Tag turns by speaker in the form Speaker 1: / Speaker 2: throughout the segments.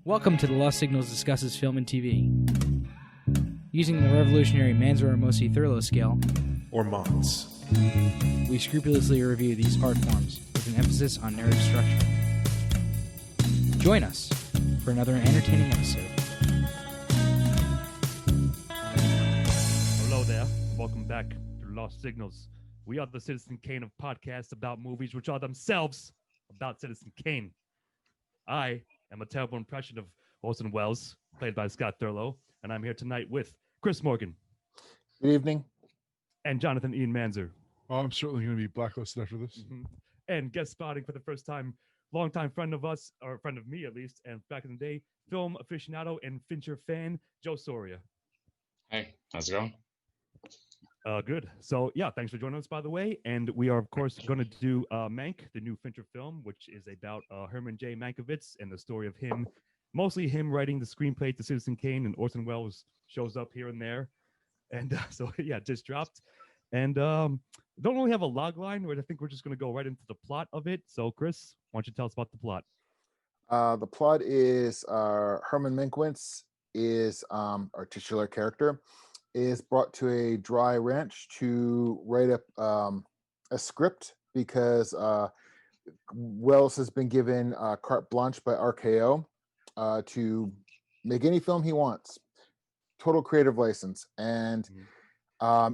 Speaker 1: Welcome to The Lost Signals Discusses Film and TV. Using the revolutionary Manzur-Ramosi Thurlow scale,
Speaker 2: or MONS,
Speaker 1: we scrupulously review these art forms with an emphasis on narrative structure. Join us for another entertaining episode.
Speaker 3: Hello there. Welcome back to Lost Signals. We are the Citizen Kane of podcasts about movies which are themselves about Citizen Kane. I am a terrible impression of Orson Welles, played by Scott Thurlow, and I'm here tonight with Chris Morgan.
Speaker 4: Good evening.
Speaker 3: And Jonathan Ian Manzur.
Speaker 2: Oh, I'm certainly going to be blacklisted after this.
Speaker 3: Mm-hmm. And guest spotting for the first time, longtime friend of us, or friend of me at least, and back in the day, film aficionado and Fincher fan, Joe Soria.
Speaker 5: Hey, how's it going?
Speaker 3: Good. So, yeah, thanks for joining us, by the way. And we are, of course, going to do Mank, the new Fincher film, which is about Herman J. Mankiewicz and the story of him, mostly him writing the screenplay to Citizen Kane, and Orson Welles shows up here and there. And so, yeah, just dropped. And don't really have a log line, but I think we're just going to go right into the plot of it. So, Chris, why don't you tell us about the plot?
Speaker 4: The plot is Herman Mankiewicz is our titular character, is brought to a dry ranch to write up a script because Wells has been given carte blanche by RKO to make any film he wants, total creative license, and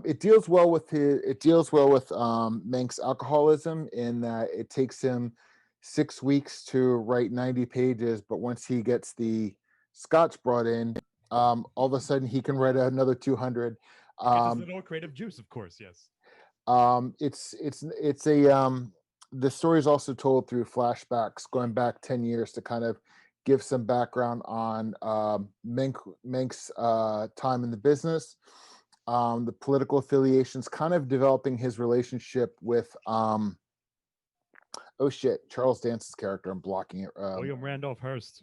Speaker 4: it deals well with Mank's alcoholism in that it takes him 6 weeks to write 90 pages, but once he gets the scotch brought in, all of a sudden he can write another 200.
Speaker 3: It's a little creative juice, of course. Yes.
Speaker 4: The story is also told through flashbacks going back 10 years to kind of give some background on Mank's time in the business, the political affiliations, kind of developing his relationship with Charles Dance's character. I'm blocking it.
Speaker 3: William Randolph Hearst.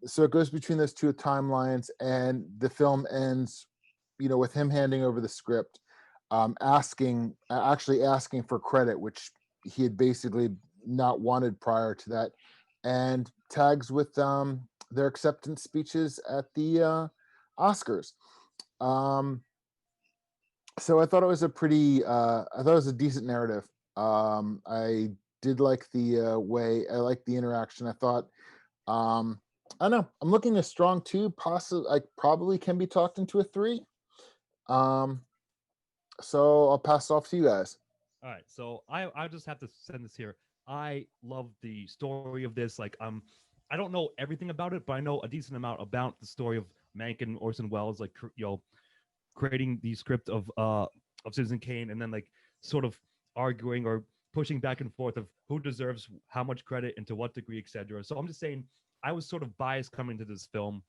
Speaker 4: So it goes between those two timelines, and the film ends, with him handing over the script, asking for credit, which he had basically not wanted prior to that, and tags with their acceptance speeches at the Oscars. So I thought it was a decent narrative. I did like the way, I liked the interaction. I thought, I don't know, I'm looking at a strong 2, possibly, probably can be talked into a 3. So I'll pass it off to you guys.
Speaker 3: All right, so I just have to send this here. I love the story of this. I don't know everything about it, but I know a decent amount about the story of Mank and Orson Welles, creating the script of Citizen Kane, and then sort of arguing or pushing back and forth of who deserves how much credit and to what degree, etc. So I'm just saying I was sort of biased coming to this film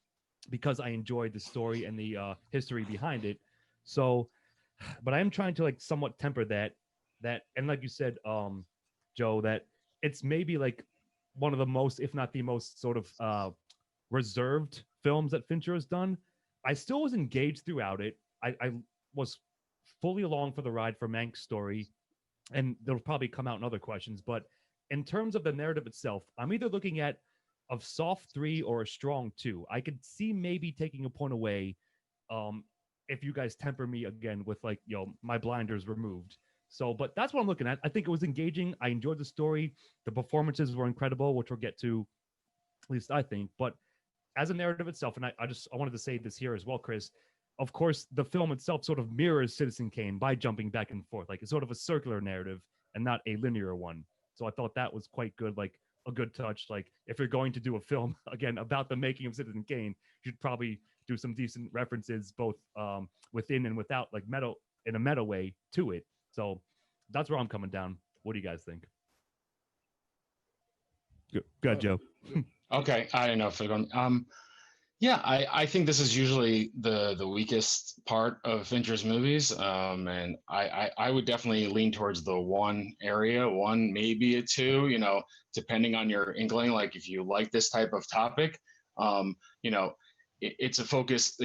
Speaker 3: because I enjoyed the story and the history behind it. So, but I am trying to somewhat temper that, and like you said, Joe, that it's maybe one of the most, if not the most, sort of reserved films that Fincher has done. I still was engaged throughout it. I was fully along for the ride for Mank's story, and they'll probably come out in other questions. But in terms of the narrative itself, I'm either looking at a soft 3 or a strong 2. I could see maybe taking a point away if you guys temper me again with my blinders removed. So, but that's what I'm looking at. I think it was engaging. I enjoyed the story. The performances were incredible, which we'll get to, at least I think. But as a narrative itself, and I wanted to say this here as well, Chris, of course, the film itself sort of mirrors Citizen Kane by jumping back and forth. It's sort of a circular narrative and not a linear one. So I thought that was quite good, a good touch. If you're going to do a film, again, about the making of Citizen Kane, you should probably do some decent references, both within and without, in a meta way to it. So that's where I'm coming down. What do you guys think? Good, Joe.
Speaker 5: Okay, I don't know if they're going. Yeah, I think this is usually the weakest part of Fincher's movies, and I would definitely lean towards the 1 area, 1 maybe a 2, depending on your inkling. If you like this type of topic, it's a focus,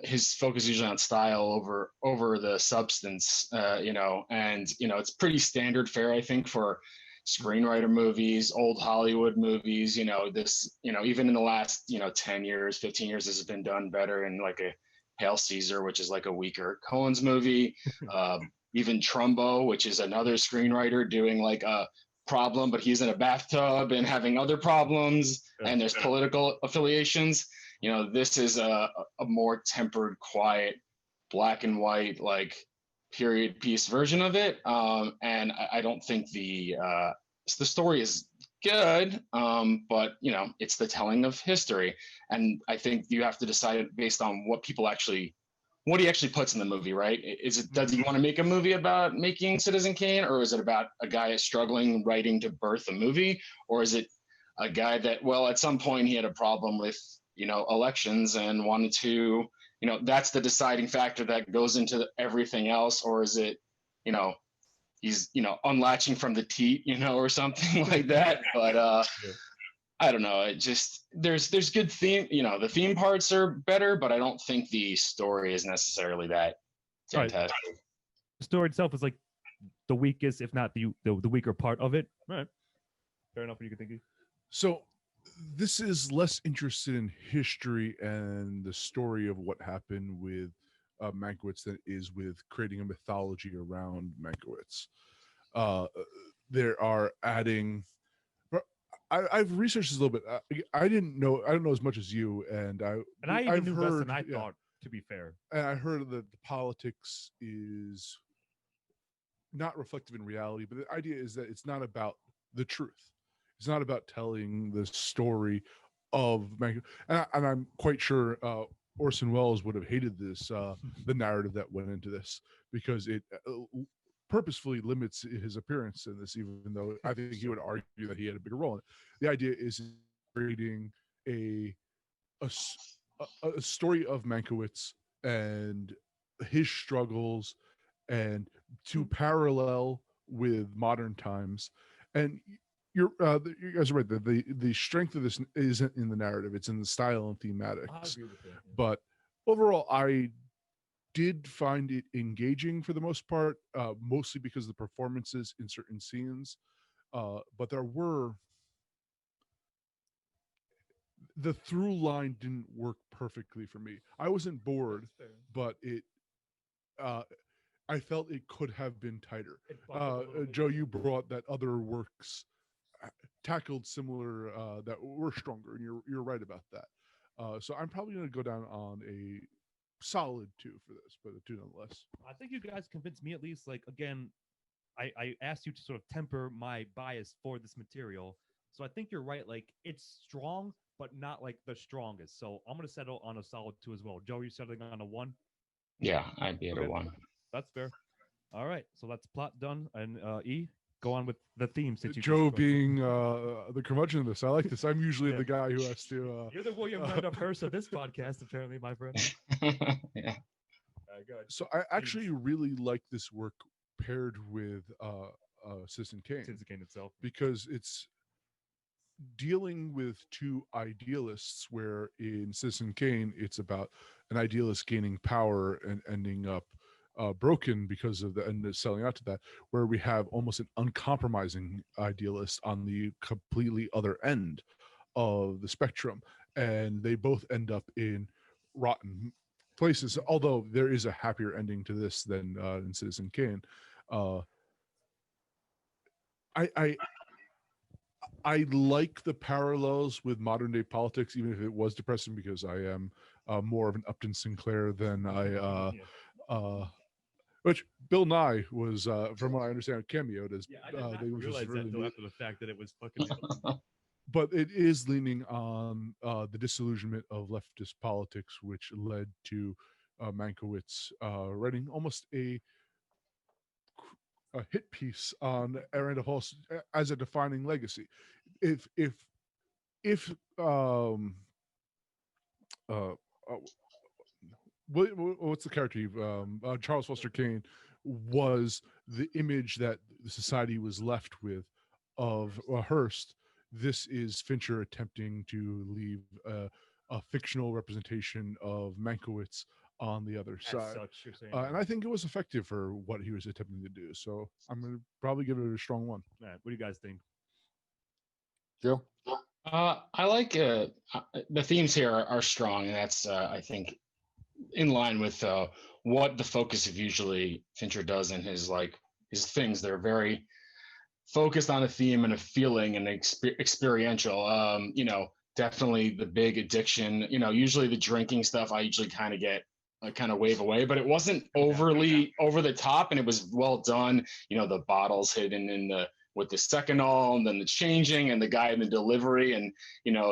Speaker 5: his focus usually on style over the substance, and it's pretty standard fare, I think, for screenwriter movies, old Hollywood movies. Even in the last 10 years, 15 years, this has been done better in like a Hail Caesar, which is like a weaker Coen's movie. Even Trumbo, which is another screenwriter doing like a problem, but he's in a bathtub and having other problems, and there's political affiliations. This is a more tempered, quiet, black and white, like period piece version of it. And I don't think the story is good, but it's the telling of history, and I think you have to decide based on what he actually puts in the movie, right? Does he want to make a movie about making Citizen Kane, or is it about a guy struggling writing to birth a movie, or is it a guy that, well, at some point he had a problem with elections and wanted to, that's the deciding factor that goes into everything else, or is it, he's unlatching from the teat, or something like that. But I don't know. It just there's good theme. The theme parts are better, but I don't think the story is necessarily that fantastic.
Speaker 3: Right. The story itself is like the weakest, if not the weaker part of it. All right, fair enough. What you can think of.
Speaker 2: So this is less interested in history and the story of what happened with Mankiewicz than it is with creating a mythology around Mankiewicz. There are adding. I've researched this a little bit. I don't know as much as you, and
Speaker 3: I even knew less than I thought. To be fair,
Speaker 2: and I heard that the politics is not reflective in reality, but the idea is that it's not about the truth. It's not about telling the story of Mankiewicz, and I'm quite sure Orson Welles would have hated this, the narrative that went into this, because it purposefully limits his appearance in this, even though I think he would argue that he had a bigger role in it. The idea is creating a story of Mankiewicz and his struggles, and to parallel with modern times. And you guys are right. The strength of this isn't in the narrative; it's in the style and thematics. But overall, I did find it engaging for the most part, mostly because of the performances in certain scenes. But the through line didn't work perfectly for me. I wasn't bored, but I felt it could have been tighter. Joe, you brought that other works tackled similar that were stronger, and you're right about that. So I'm probably going to go down on a solid 2 for this, but a 2 nonetheless.
Speaker 3: I think you guys convinced me at least. Like, again, I asked you to sort of temper my bias for this material, so I think you're right. Like, it's strong, but not like the strongest. So I'm going to settle on a solid 2 as well. Joe, you settling on a 1?
Speaker 5: Yeah, I'd be at a 1.
Speaker 3: That's fair. All right, so that's plot done. And E, go on with the theme. Since you
Speaker 2: Joe being the curmudgeon of this, I like this. I'm usually the guy who has to.
Speaker 3: You're the William Randolph Hearst of this podcast, apparently, my friend.
Speaker 5: Yeah.
Speaker 2: So I actually really like this work paired with Citizen Kane.
Speaker 3: Citizen Kane itself,
Speaker 2: because it's dealing with 2 idealists, where in Citizen Kane it's about an idealist gaining power and ending up broken because of and selling out to that, where we have almost an uncompromising idealist on the completely other end of the spectrum, and they both end up in rotten places, although there is a happier ending to this than in Citizen Kane. I like the parallels with modern day politics, even if it was depressing, because I am more of an Upton Sinclair than which Bill Nye was, from what I understand, cameoed as.
Speaker 3: Yeah, I did not realize that until after the fact that it was fucking.
Speaker 2: But it is leaning on the disillusionment of leftist politics, which led to Mankiewicz writing almost a hit piece on Randolph Hearst as a defining legacy. What's the character? Charles Foster Kane was the image that the society was left with of Hearst. This is Fincher attempting to leave a fictional representation of Mankiewicz on the other
Speaker 3: As
Speaker 2: side.
Speaker 3: such, you're saying.
Speaker 2: And I think it was effective for what he was attempting to do. So I'm going to probably give it a strong one.
Speaker 3: All right, what do you guys think?
Speaker 4: Joe?
Speaker 5: I like the themes here are strong, and that's I think in line with what the focus of usually Fincher does in his things. They're very focused on a theme and a feeling and experiential. Definitely the big addiction. Usually the drinking stuff I usually kind of get kind of wave away, but it wasn't overly over the top, and it was well done. The bottles hidden in the with the seconal, and then the changing, and the guy in the delivery, and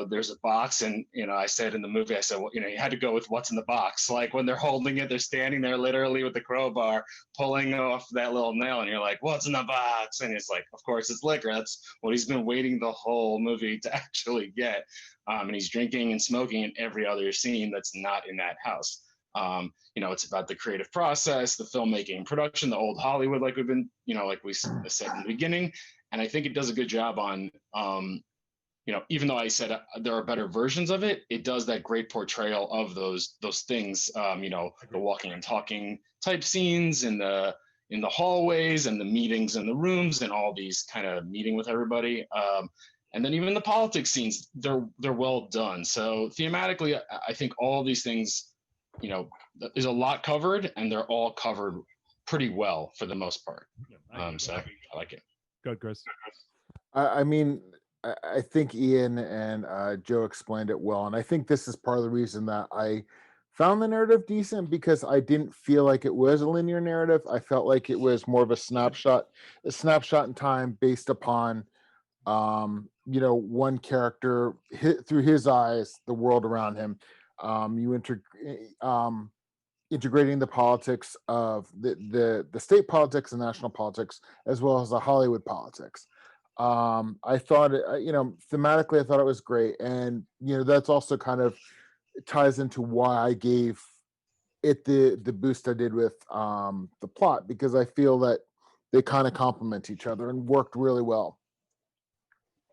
Speaker 5: there's a box, and I said in the movie, I said, well, you had to go with what's in the box. Like when they're holding it, they're standing there literally with the crowbar pulling off that little nail, and you're like, what's in the box? And it's like, of course it's liquor. That's what he's been waiting the whole movie to actually get. And he's drinking and smoking in every other scene that's not in that house. It's about the creative process, the filmmaking, production, the old Hollywood, like we've been, like we said in the beginning. And I think it does a good job on, even though I said there are better versions of it, it does that great portrayal of those things, the walking and talking type scenes in the hallways and the meetings in the rooms and all these kind of meeting with everybody. And then even the politics scenes, they're well done. So thematically, I think all these things, there's a lot covered, and they're all covered pretty well for the most part. So I like it.
Speaker 3: Good, Chris.
Speaker 4: I mean, I think Ian and Joe explained it well, and I think this is part of the reason that I found the narrative decent, because I didn't feel like it was a linear narrative. I felt like it was more of a snapshot in time based upon one character through his eyes, the world around him. Integrating the politics of the state politics and national politics, as well as the Hollywood politics. I thought, thematically, I thought it was great. And, that's also kind of ties into why I gave it the boost I did with the plot, because I feel that they kind of complement each other and worked really well.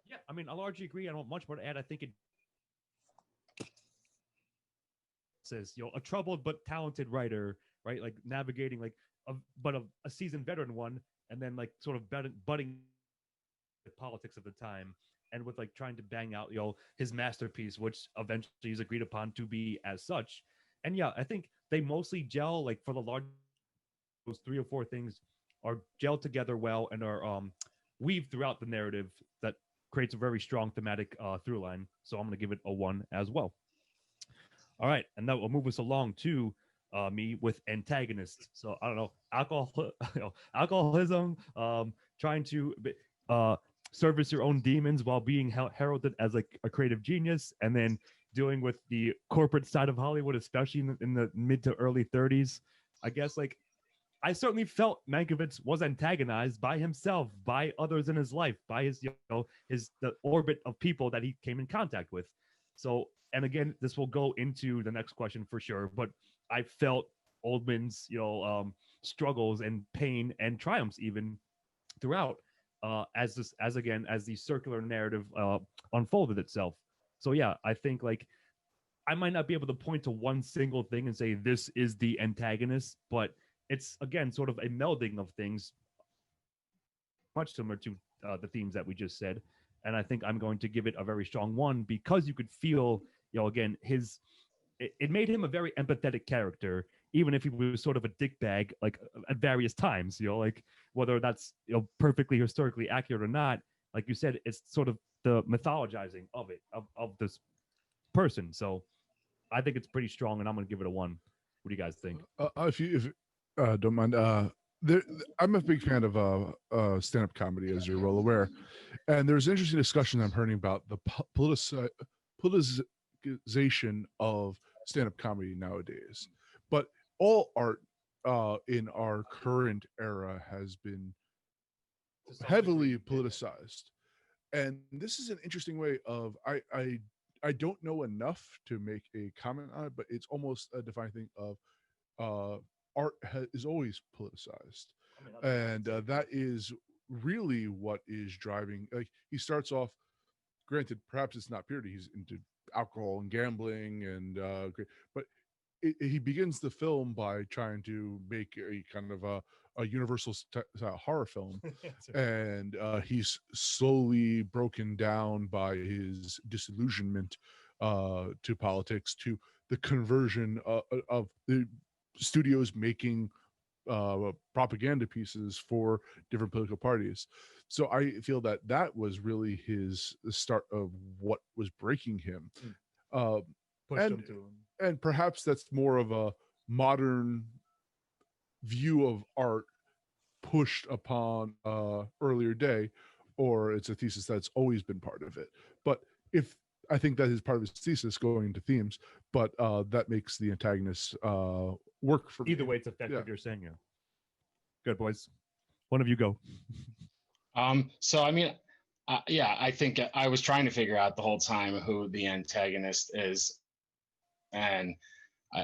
Speaker 3: Yeah, I mean, I largely agree. I don't have much more to add. I think it says, a troubled but talented writer, right? Like navigating but a seasoned veteran one, and then like sort of budding the politics of the time, and with like trying to bang out his masterpiece, which eventually is agreed upon to be as such. And yeah, I think they mostly gel, like for the large, those 3 or 4 things are gelled together well and are weaved throughout the narrative that creates a very strong thematic through line. So I'm going to give it a 1 as well. All right, and that will move us along to me with antagonists. So I don't know, alcoholism, trying to service your own demons while being heralded as like a creative genius, and then dealing with the corporate side of Hollywood, especially in the mid to early 30s. I guess like I certainly felt Mankiewicz was antagonized by himself, by others in his life, by his the orbit of people that he came in contact with. So, and again, this will go into the next question for sure, but I felt Oldman's struggles and pain and triumphs even throughout as the circular narrative unfolded itself. So yeah, I think like I might not be able to point to one single thing and say this is the antagonist, but it's again sort of a melding of things, much similar to the themes that we just said. And I think I'm going to give it a very strong 1, because you could feel, again, it made him a very empathetic character, even if he was sort of a dickbag, like at various times, like whether that's perfectly historically accurate or not. Like you said, it's sort of the mythologizing of it, of this person. So I think it's pretty strong, and I'm going to give it a 1. What do you guys think?
Speaker 2: If you don't mind, I'm a big fan of stand-up comedy, as you're well aware, and there's an interesting discussion I'm hearing about the politicization of stand-up comedy nowadays. But all art in our current era has been heavily politicized, and this is an interesting way of I don't know enough to make a comment on it, but it's almost a defining thing of art is always politicized, and that is really what is driving. Like he starts off, granted, perhaps it's not purity. He's into alcohol and gambling and but he begins the film by trying to make a kind of a universal horror film, and he's slowly broken down by his disillusionment to politics, to the conversion of the studios making propaganda pieces for different political parties. So I feel that that was really the start of what was breaking him.
Speaker 3: Pushed
Speaker 2: and
Speaker 3: him to
Speaker 2: and perhaps that's more of a modern view of art pushed upon earlier day, or it's a thesis that's always been part of it. But if I think that is part of his thesis going into themes, but that makes the antagonist work for
Speaker 3: either
Speaker 2: me.
Speaker 3: way. It's effective.
Speaker 2: Yeah.
Speaker 3: You're saying, yeah. Good boys. One of you go.
Speaker 5: So I mean, yeah, I think I was trying to figure out the whole time who the antagonist is, and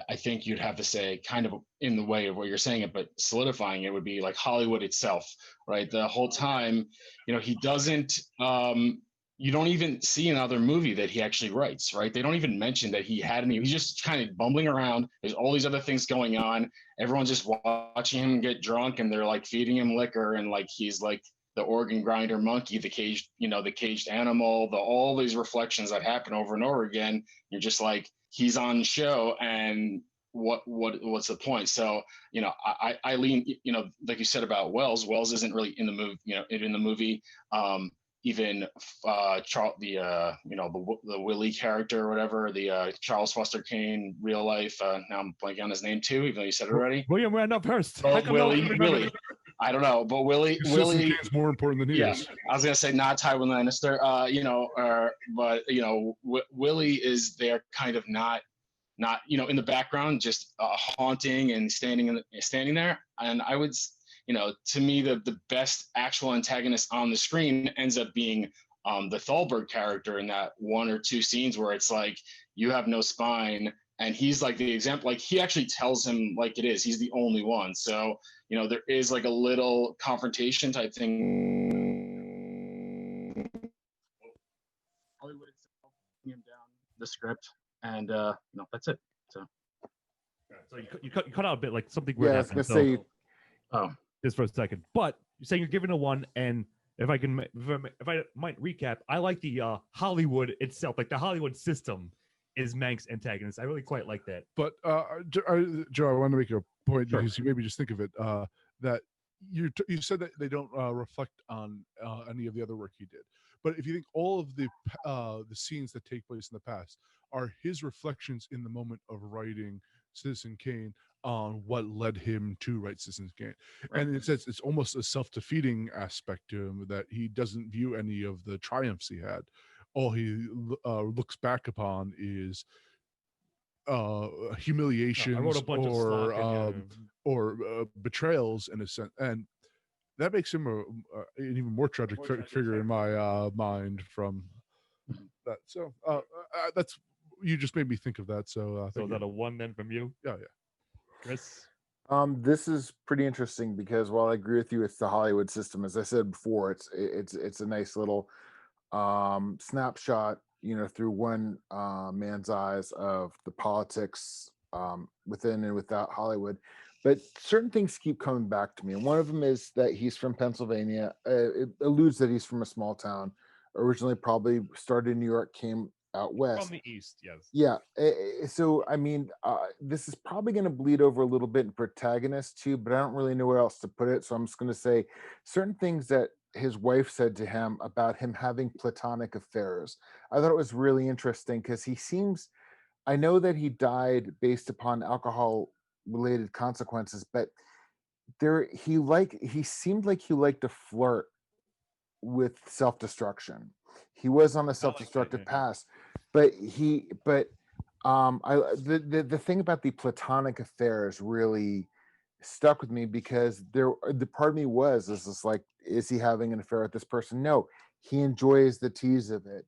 Speaker 5: I think you'd have to say, kind of in the way of what you're saying it, but solidifying it would be like Hollywood itself, right? The whole time, he doesn't. You don't even see another movie that he actually writes, right? They don't even mention that he had any. He's just kind of bumbling around. There's all these other things going on. Everyone's just watching him get drunk, and they're like feeding him liquor, and like he's like the organ grinder monkey, the caged animal, all these reflections that happen over and over again. You're just like, he's on show, and what's the point? So I lean, like you said about Wells isn't really in the movie, in the movie. Even Charles, the Willie character or whatever, the Charles Foster Kane real life. Now I'm blanking on his name too, even though you said it already.
Speaker 3: William Randolph Hearst.
Speaker 5: Oh, Willie. I don't know, but Willie
Speaker 2: Kane's more important than he is.
Speaker 5: I was gonna say not Tywin Lannister. But Willie is there, kind of not in the background, just haunting and standing there. And I would, to me, the best actual antagonist on the screen ends up being the Thalberg character in that one or two scenes where it's like, you have no spine. And he's like the example, like he actually tells him like it is. He's the only one. So, there is like a little confrontation type thing. Hollywood itself, him down the script, and that's it. So
Speaker 3: you cut out a bit, like something weird.
Speaker 4: Yeah, I was
Speaker 3: happened.
Speaker 4: gonna say.
Speaker 5: Oh,
Speaker 3: just for a second. But you're saying you're giving a 1, and if I might recap, I like the Hollywood itself, like the Hollywood system is Mank's antagonist. I really quite like that.
Speaker 2: But Joe, I want to make a point,
Speaker 3: Sure.
Speaker 2: because you maybe just think of it, that you said that they don't reflect on any of the other work he did. But if you think all of the scenes that take place in the past are his reflections in the moment of writing Citizen Kane on what led him to write Citizen Kane. Right. And it's almost a self-defeating aspect to him, that he doesn't view any of the triumphs he had. All he looks back upon is humiliations or betrayals, in a sense, and that makes him an even more tragic figure in my mind from that. So that's, you just made me think of that. So
Speaker 3: is that a 1 then from you?
Speaker 2: Yeah.
Speaker 3: Chris?
Speaker 4: This is pretty interesting, because while I agree with you, it's the Hollywood system. As I said before, it's a nice little snapshot, through one man's eyes of the politics within and without Hollywood. But certain things keep coming back to me, and one of them is that he's from Pennsylvania. It alludes that he's from a small town, originally probably started in New York, came out west.
Speaker 3: From the east, yes.
Speaker 4: Yeah. So, I mean, this is probably going to bleed over a little bit in protagonist too, but I don't really know where else to put it. So I'm just going to say certain things that his wife said to him about him having platonic affairs. I thought it was really interesting, because I know that he died based upon alcohol related consequences, but he seemed like he liked to flirt with self-destruction. He was on a self-destructive path, but the thing about the platonic affairs really stuck with me, because the part of me is just like, is he having an affair with this person? No, he enjoys the tease of it.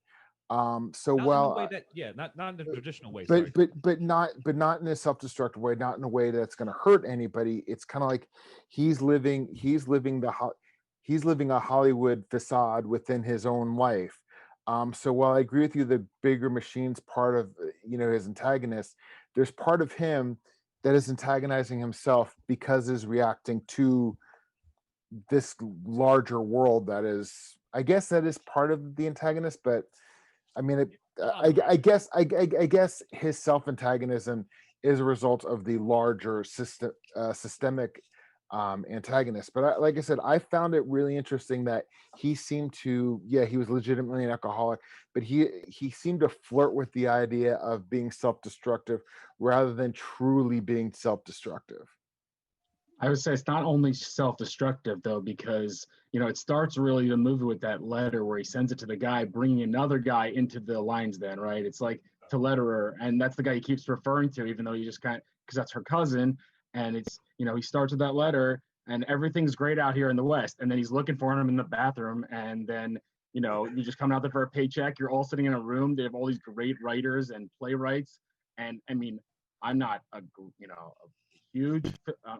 Speaker 4: So
Speaker 3: not
Speaker 4: well,
Speaker 3: in the way that, not in the traditional way,
Speaker 4: but not in a self-destructive way, not in a way that's going to hurt anybody. It's kind of like he's living a Hollywood facade within his own life. So while I agree with you, the bigger machine's part of his antagonist. There's part of him that is antagonizing himself because is reacting to this larger world that is. I guess that is part of the antagonist, but I mean, I guess his self antagonism is a result of the larger systemic antagonist. But like I said, I found it really interesting that he seemed to, yeah, he was legitimately an alcoholic, but he seemed to flirt with the idea of being self destructive rather than truly being self destructive.
Speaker 6: I would say it's not only self-destructive though, because it starts really the movie with that letter where he sends it to the guy, bringing another guy into the lines. Then, right? It's like to letterer, and that's the guy he keeps referring to, even though he just kind of because that's her cousin, and it's he starts with that letter, and everything's great out here in the West, and then he's looking for him in the bathroom, and then you just come out there for a paycheck. You're all sitting in a room. They have all these great writers and playwrights, and I mean, I'm not a huge.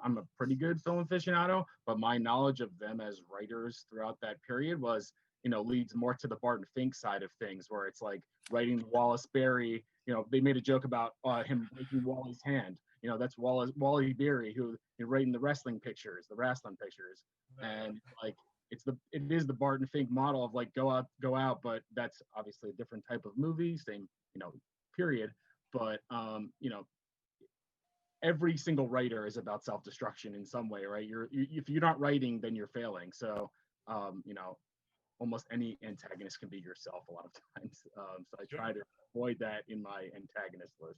Speaker 6: I'm a pretty good film aficionado, but my knowledge of them as writers throughout that period was, leads more to the Barton Fink side of things, where it's like writing Wallace Berry. They made a joke about him breaking Wally's hand. That's Wally Berry who writing the wrestling pictures, and like it is the Barton Fink model of like go out, but that's obviously a different type of movie, same period, but every single writer is about self-destruction in some way, right? If you're not writing, then you're failing. So, almost any antagonist can be yourself a lot of times. So I try to avoid that in my antagonist list.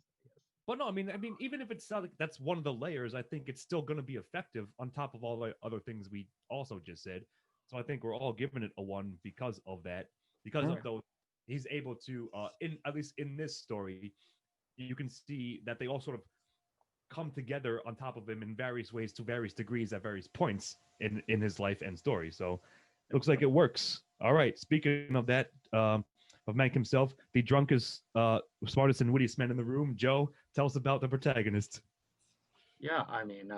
Speaker 3: But no, I mean, even if it's not like that's one of the layers, I think it's still going to be effective on top of all the other things we also just said. So I think we're all giving it a 1 because of that, because of those. He's able to, at least in this story, you can see that they all sort of come together on top of him in various ways to various degrees at various points in his life and story. So it looks like it works. All right. Speaking of that, of Mank himself, the drunkest, smartest, and wittiest man in the room, Joe, tell us about the protagonist.
Speaker 6: Yeah, I mean,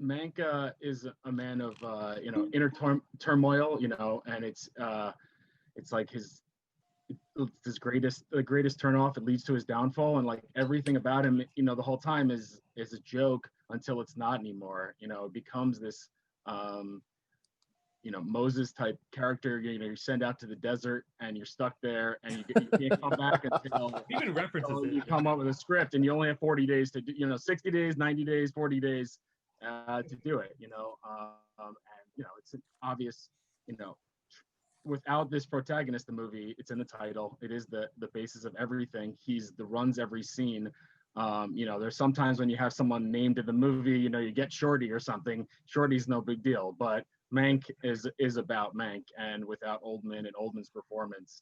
Speaker 6: Mank is a man of inner turmoil, and it's like the greatest turnoff. It leads to his downfall, and like everything about him, the whole time is a joke until it's not anymore. It becomes this Moses type character. You send out to the desert and you're stuck there, and you can't come back until
Speaker 3: even references
Speaker 6: you come up with a script, and you only have 40 days to do 60 days, 90 days, 40 days to do it. And it's an obvious without this protagonist, the movie, it's in the title. It is the basis of everything. He's the runs every scene. There's sometimes when you have someone named in the movie, you get Shorty or something. Shorty's no big deal, but Mank is about Mank, and without Oldman and Oldman's performance,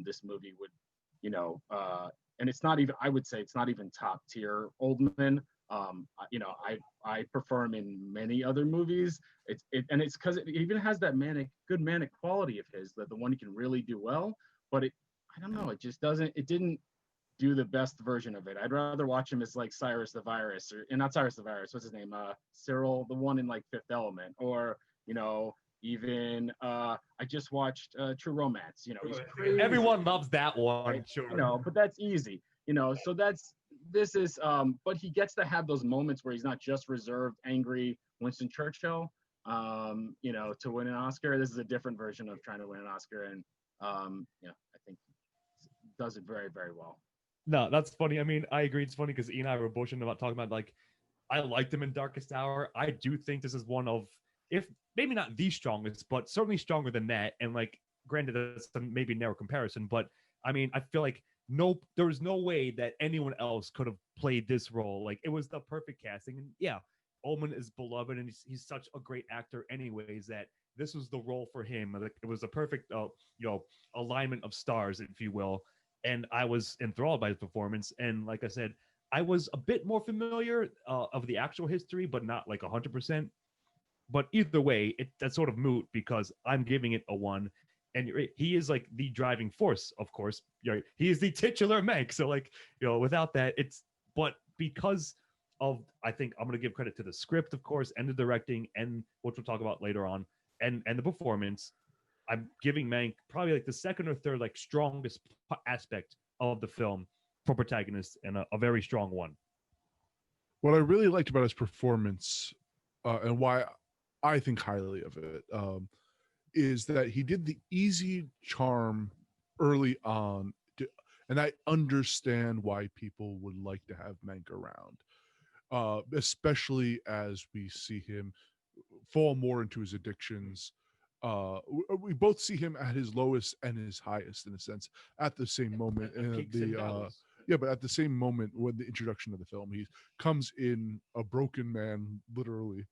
Speaker 6: this movie would, and it's not even. I would say it's not even top tier Oldman. I prefer him in many other movies. It's because it even has that good manic quality of his, that the one he can really do well. But I don't know, it just doesn't. It didn't do the best version of it. I'd rather watch him as like Cyrus the Virus, and not Cyrus the Virus. What's his name? Cyril, the one in like Fifth Element, or even I just watched True Romance. He's crazy.
Speaker 3: Everyone loves that one,
Speaker 6: right?
Speaker 3: sure.
Speaker 6: But that's easy. So this is but he gets to have those moments where he's not just reserved, angry Winston Churchill, to win an Oscar. This is a different version of trying to win an Oscar, and I think does it very, very well.
Speaker 3: No, that's funny. I mean, I agree. It's funny because Ian and I were bullshitting about talking about like I liked him in Darkest Hour. I do think this is one of, if maybe not the strongest, but certainly stronger than that. And like, granted, that's a maybe narrow comparison, but I mean, I feel like there was no way that anyone else could have played this role. Like, it was the perfect casting. And yeah, Ullman is beloved, and he's such a great actor anyways, that this was the role for him. Like, it was a perfect, alignment of stars, if you will. And I was enthralled by his performance. And like I said, I was a bit more familiar of the actual history, but not like 100%. But either way, that's sort of moot because I'm giving it a 1. And he is like the driving force, of course. He is the titular Mank. So like, without that, but because of, I think I'm going to give credit to the script, of course, and the directing, and which we'll talk about later on, and the performance, I'm giving Mank probably like the second or third like strongest aspect of the film for protagonist, and a very strong one.
Speaker 2: What I really liked about his performance, and why I think highly of it, is that he did the easy charm early on, and I understand why people would like to have Mank around, especially as we see him fall more into his addictions. We both see him at his lowest and his highest, in a sense, at the same moment. And
Speaker 3: Peaks and valleys.
Speaker 2: yeah, but at the same moment, when the introduction of the film, he comes in a broken man, literally.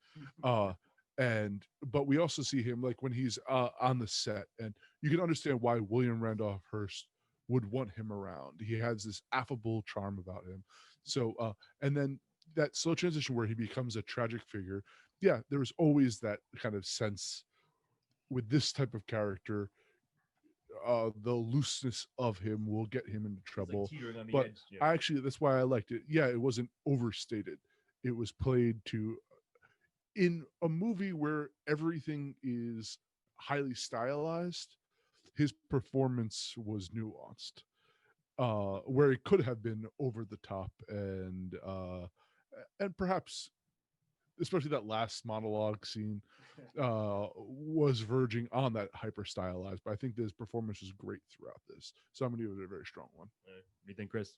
Speaker 2: But we also see him like when he's on the set, and you can understand why William Randolph Hearst would want him around. He has this affable charm about him. So and then that slow transition where he becomes a tragic figure. Yeah, there was always that kind of sense with this type of character. The looseness of him will get him into trouble.
Speaker 3: It's like teetering on the
Speaker 2: But
Speaker 3: edge. Yeah.
Speaker 2: I actually, that's why I liked it. Yeah, it wasn't overstated. It was played to, in a movie where everything is highly stylized, his performance was nuanced. Where it could have been over the top, and perhaps, especially that last monologue scene, was verging on that hyper stylized. But I think his performance was great throughout this, so I'm gonna give it a very strong one.
Speaker 3: What do you think, Chris?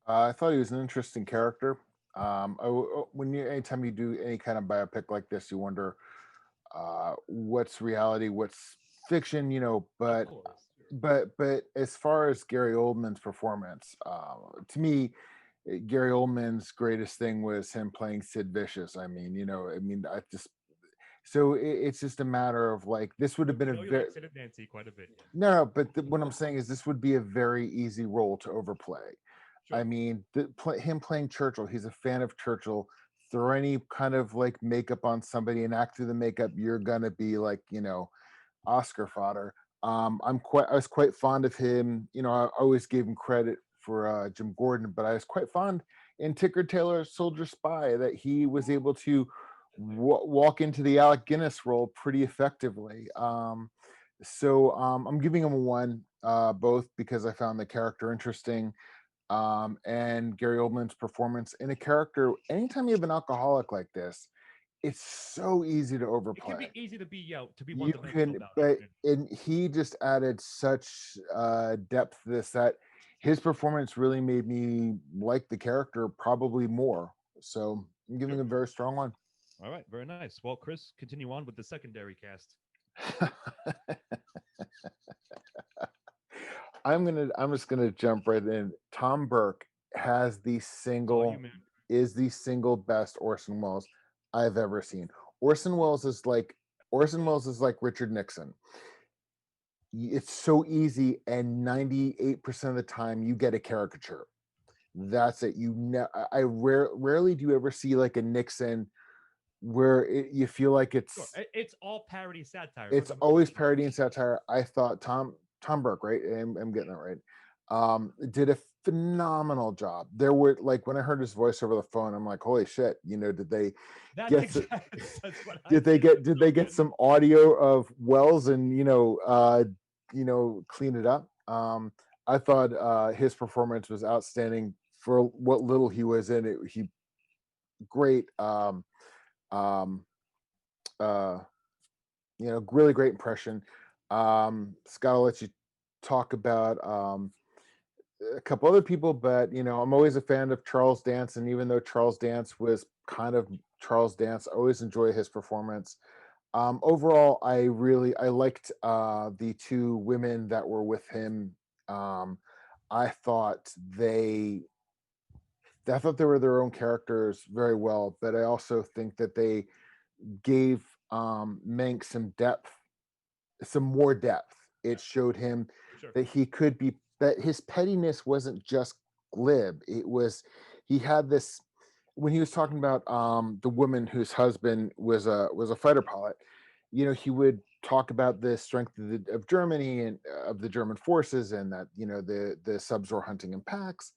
Speaker 4: I thought he was an interesting character. Anytime you do any kind of biopic like this, you wonder what's reality, what's fiction, But
Speaker 3: Of course.
Speaker 4: but as far as Gary Oldman's performance, to me, Gary Oldman's greatest thing was him playing Sid Vicious. I just so it's just a matter of like this would have been
Speaker 3: I
Speaker 4: a
Speaker 3: know you
Speaker 4: very
Speaker 3: like Sid and Nancy quite a bit. Yeah.
Speaker 4: no, but what I'm saying is this would be a very easy role to overplay.
Speaker 3: Sure.
Speaker 4: I mean, him playing Churchill, he's a fan of Churchill. Throw any kind of like makeup on somebody and act through the makeup, you're gonna be like, Oscar fodder. I was quite fond of him. I always gave him credit for Jim Gordon, but I was quite fond in Ticker Taylor Soldier Spy that he was able to walk into the Alec Guinness role pretty effectively. I'm giving him a 1, both because I found the character interesting, and Gary Oldman's performance in a character. Anytime you have an alcoholic like this, it's so easy to
Speaker 3: It
Speaker 4: overplay.
Speaker 3: can be easy to be
Speaker 4: You
Speaker 3: one-dimensional
Speaker 4: can,
Speaker 3: about
Speaker 4: but
Speaker 3: it.
Speaker 4: and he just added such depth to this that his performance really made me like the character probably more. So I'm giving
Speaker 3: Sure.
Speaker 4: a very strong one.
Speaker 3: All right, very nice. Well, Chris, continue on with the secondary cast.
Speaker 4: I'm just gonna jump right in. Tom Burke has is the single best Orson Welles I've ever seen. Orson Welles is like Richard Nixon. It's so easy, and 98% of the time you get a caricature. That's it. Rarely do you ever see like a Nixon where you feel like
Speaker 3: Sure.
Speaker 4: it's
Speaker 3: It's all parody satire.
Speaker 4: it's always parody and satire. I thought Tom Burke, right? I'm getting that right. Did a phenomenal job. There were like when I heard his voice over the phone, I'm like, holy shit! Did they get did they get some audio of Wells and clean it up? I thought his performance was outstanding for what little he was in it. He great. Really great impression. Scott, I'll let you talk about a couple other people, but I'm always a fan of Charles Dance, and even though Charles Dance was kind of Charles Dance, I always enjoy his performance. Overall, I liked the 2 women that were with him. I thought they were their own characters very well, but I also think that they gave Mank some more depth. It showed him that he could be, that his pettiness wasn't just glib. It was, he had this, when he was talking about the woman whose husband was a fighter pilot, he would talk about the strength of Germany and of the German forces, and that the subs were hunting in packs.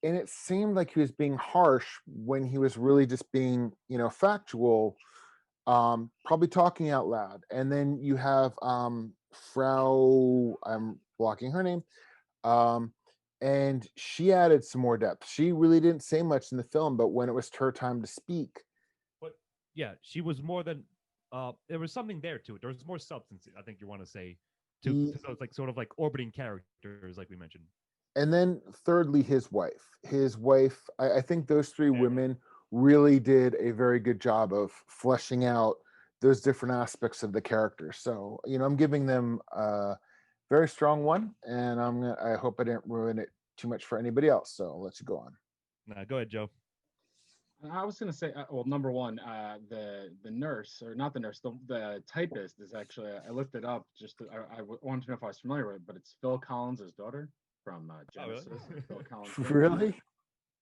Speaker 4: And it seemed like he was being harsh when he was really just being factual, probably talking out loud. And then you have Frau, I'm blocking her name. And she added some more depth. She really didn't say much in the film, but when it was her time to speak,
Speaker 3: But yeah, she was more than there was something there to it. There was more substance, I think you want to say, to
Speaker 4: he,
Speaker 3: so it's like sort of like orbiting characters, like we mentioned.
Speaker 4: and then thirdly, his wife. His wife, I think those three
Speaker 3: Yeah.
Speaker 4: women really did a very good job of fleshing out those different aspects of the character. So, I'm giving them a very strong one, and I hope I didn't ruin it too much for anybody else. So I'll let you go on.
Speaker 3: Nah, go ahead, Joe.
Speaker 6: I was gonna say, well, number one, the nurse, or not the nurse, the typist is actually, I looked it up just I wanted to know if I was familiar with it, but it's Phil Collins' daughter from
Speaker 3: really?
Speaker 6: Genesis. Phil Collins.
Speaker 4: Really?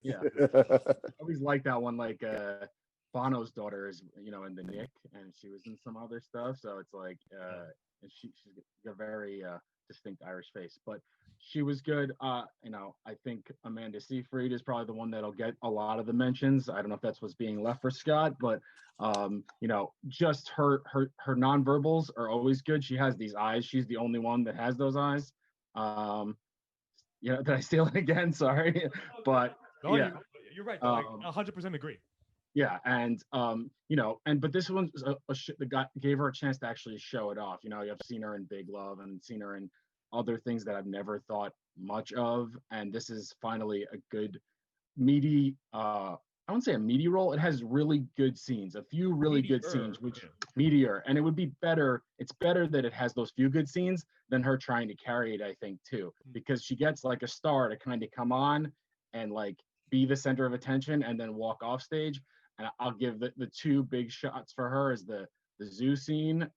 Speaker 6: Yeah. I always like that one. Like Bono's daughter is, in the Nick, and she was in some other stuff. So it's like, and she's got a very distinct Irish face, but she was good. I think Amanda Seyfried is probably the one that'll get a lot of the mentions. I don't know if that's what's being left for Scott, but just her nonverbals are always good. She has these eyes. She's the only one that has those eyes. Did I steal it again? Sorry, but
Speaker 3: No,
Speaker 6: yeah,
Speaker 3: you're right. Though. I 100% agree.
Speaker 6: yeah, and but this one the guy gave her a chance to actually show it off. I've seen her in Big Love and seen her in other things that I've never thought much of, and this is finally a good meaty. I wouldn't say a meaty role. It has really good scenes, a few really good scenes, which meteor, and it would be better. It's better that it has those few good scenes than her trying to carry it, I think, too, because she gets like a star to kind of come on and like be the center of attention and then walk off stage. And I'll give the two big shots for her is the zoo scene,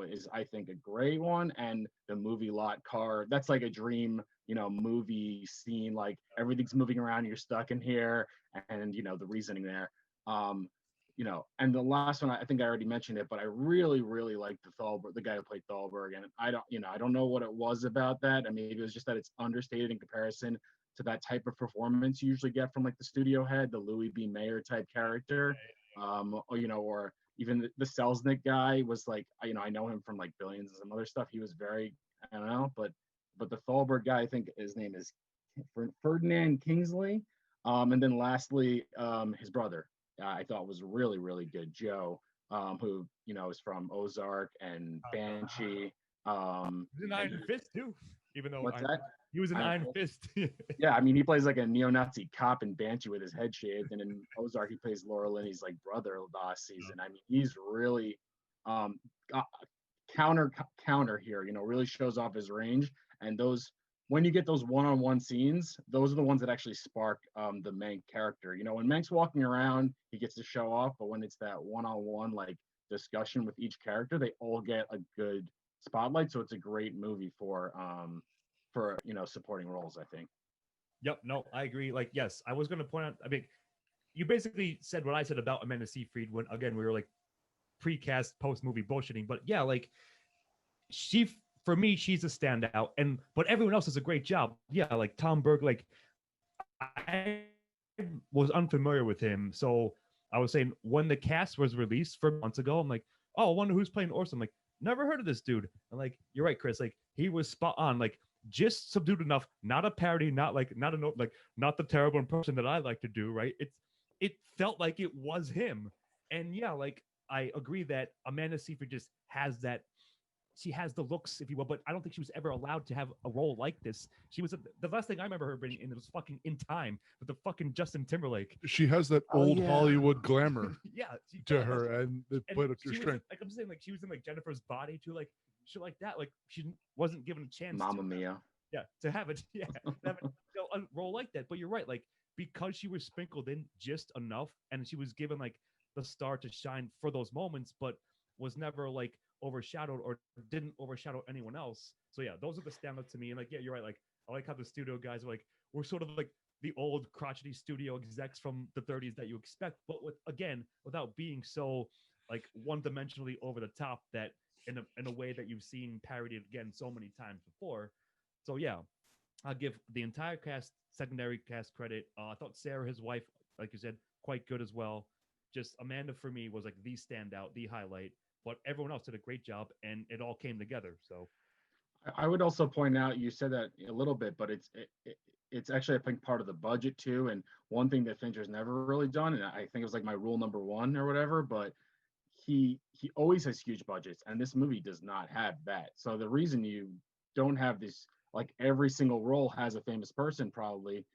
Speaker 6: is I think a great one, and the movie lot car. That's like a dream, movie scene. Like everything's moving around, you're stuck in here, and the reasoning there. And the last one, I think I already mentioned it, but I really, really like the guy who played Thalberg, and I don't know what it was about that. I mean, it was just that it's understated in comparison to that type of performance you usually get from like the studio head, the Louis B. Mayer type character, or even the Selznick guy was like, I know him from like Billions and some other stuff. He was very, I don't know, but the Thalberg guy, I think his name is Ferdinand Kingsley. And then lastly, his brother, I thought was really, really good, Joe, who is from Ozark and Banshee.
Speaker 3: He's an Iron Fist too, even though
Speaker 6: What's that?
Speaker 3: He was an Iron Fist.
Speaker 6: Yeah, I mean, he plays like a neo-Nazi cop in Banshee with his head shaved, and in Ozark he plays Laura Linney's like brother last season. I mean, he's really counter here. Really shows off his range, and those when you get those one-on-one scenes, those are the ones that actually spark the Mank character. When Mank's walking around, he gets to show off, but when it's that one-on-one like discussion with each character, they all get a good spotlight. So it's a great movie for supporting roles, I think.
Speaker 3: Yep, no, I agree. Like, yes, I was going to point out, I mean, you basically said what I said about Amanda Seyfried when, again, we were like pre-cast, post-movie bullshitting. But yeah, like, for me, she's a standout. But everyone else does a great job. Yeah, like Tom Berg, like, I was unfamiliar with him. So I was saying when the cast was released for months ago, I'm like, oh, I wonder who's playing Orson. I'm like, never heard of this dude. And like, you're right, Chris. Like, he was spot on. Like, just subdued enough, not a parody, not the terrible impression that I like to do, right? It felt like it was him. And yeah, like I agree that Amanda Seyfried just has that. She has the looks, if you will, but I don't think she was ever allowed to have a role like this. She was the last thing I remember her being in was fucking In Time with the fucking Justin Timberlake.
Speaker 2: She has that old Hollywood glamour
Speaker 3: yeah,
Speaker 2: to her, and it played up to her strength.
Speaker 3: Like I'm saying, like she was in like Jennifer's Body too, like shit like that. Like she wasn't given a chance.
Speaker 6: Mamma Mia.
Speaker 3: Yeah, to have it. Yeah, a role like that. But you're right, like because she was sprinkled in just enough, and she was given like the star to shine for those moments, but was never like overshadowed or didn't overshadow anyone else. So yeah, those are the standouts to me. And like, yeah, you're right. Like I like how the studio guys are like, we're sort of like the old crotchety studio execs from the 30s that you expect, but without being so like one-dimensionally over the top that in a way that you've seen parodied again so many times before. So yeah, I'll give the entire cast, secondary cast credit. I thought Sarah, his wife, like you said, quite good as well. Just Amanda for me was like the standout, the highlight. But everyone else did a great job, and it all came together. So
Speaker 6: I would also point out, you said that a little bit, but it's actually, I think, part of the budget too. And one thing that Fincher's never really done, and I think it was like my rule number one or whatever, but he always has huge budgets, and this movie does not have that. So the reason you don't have this, like every single role has a famous person probably,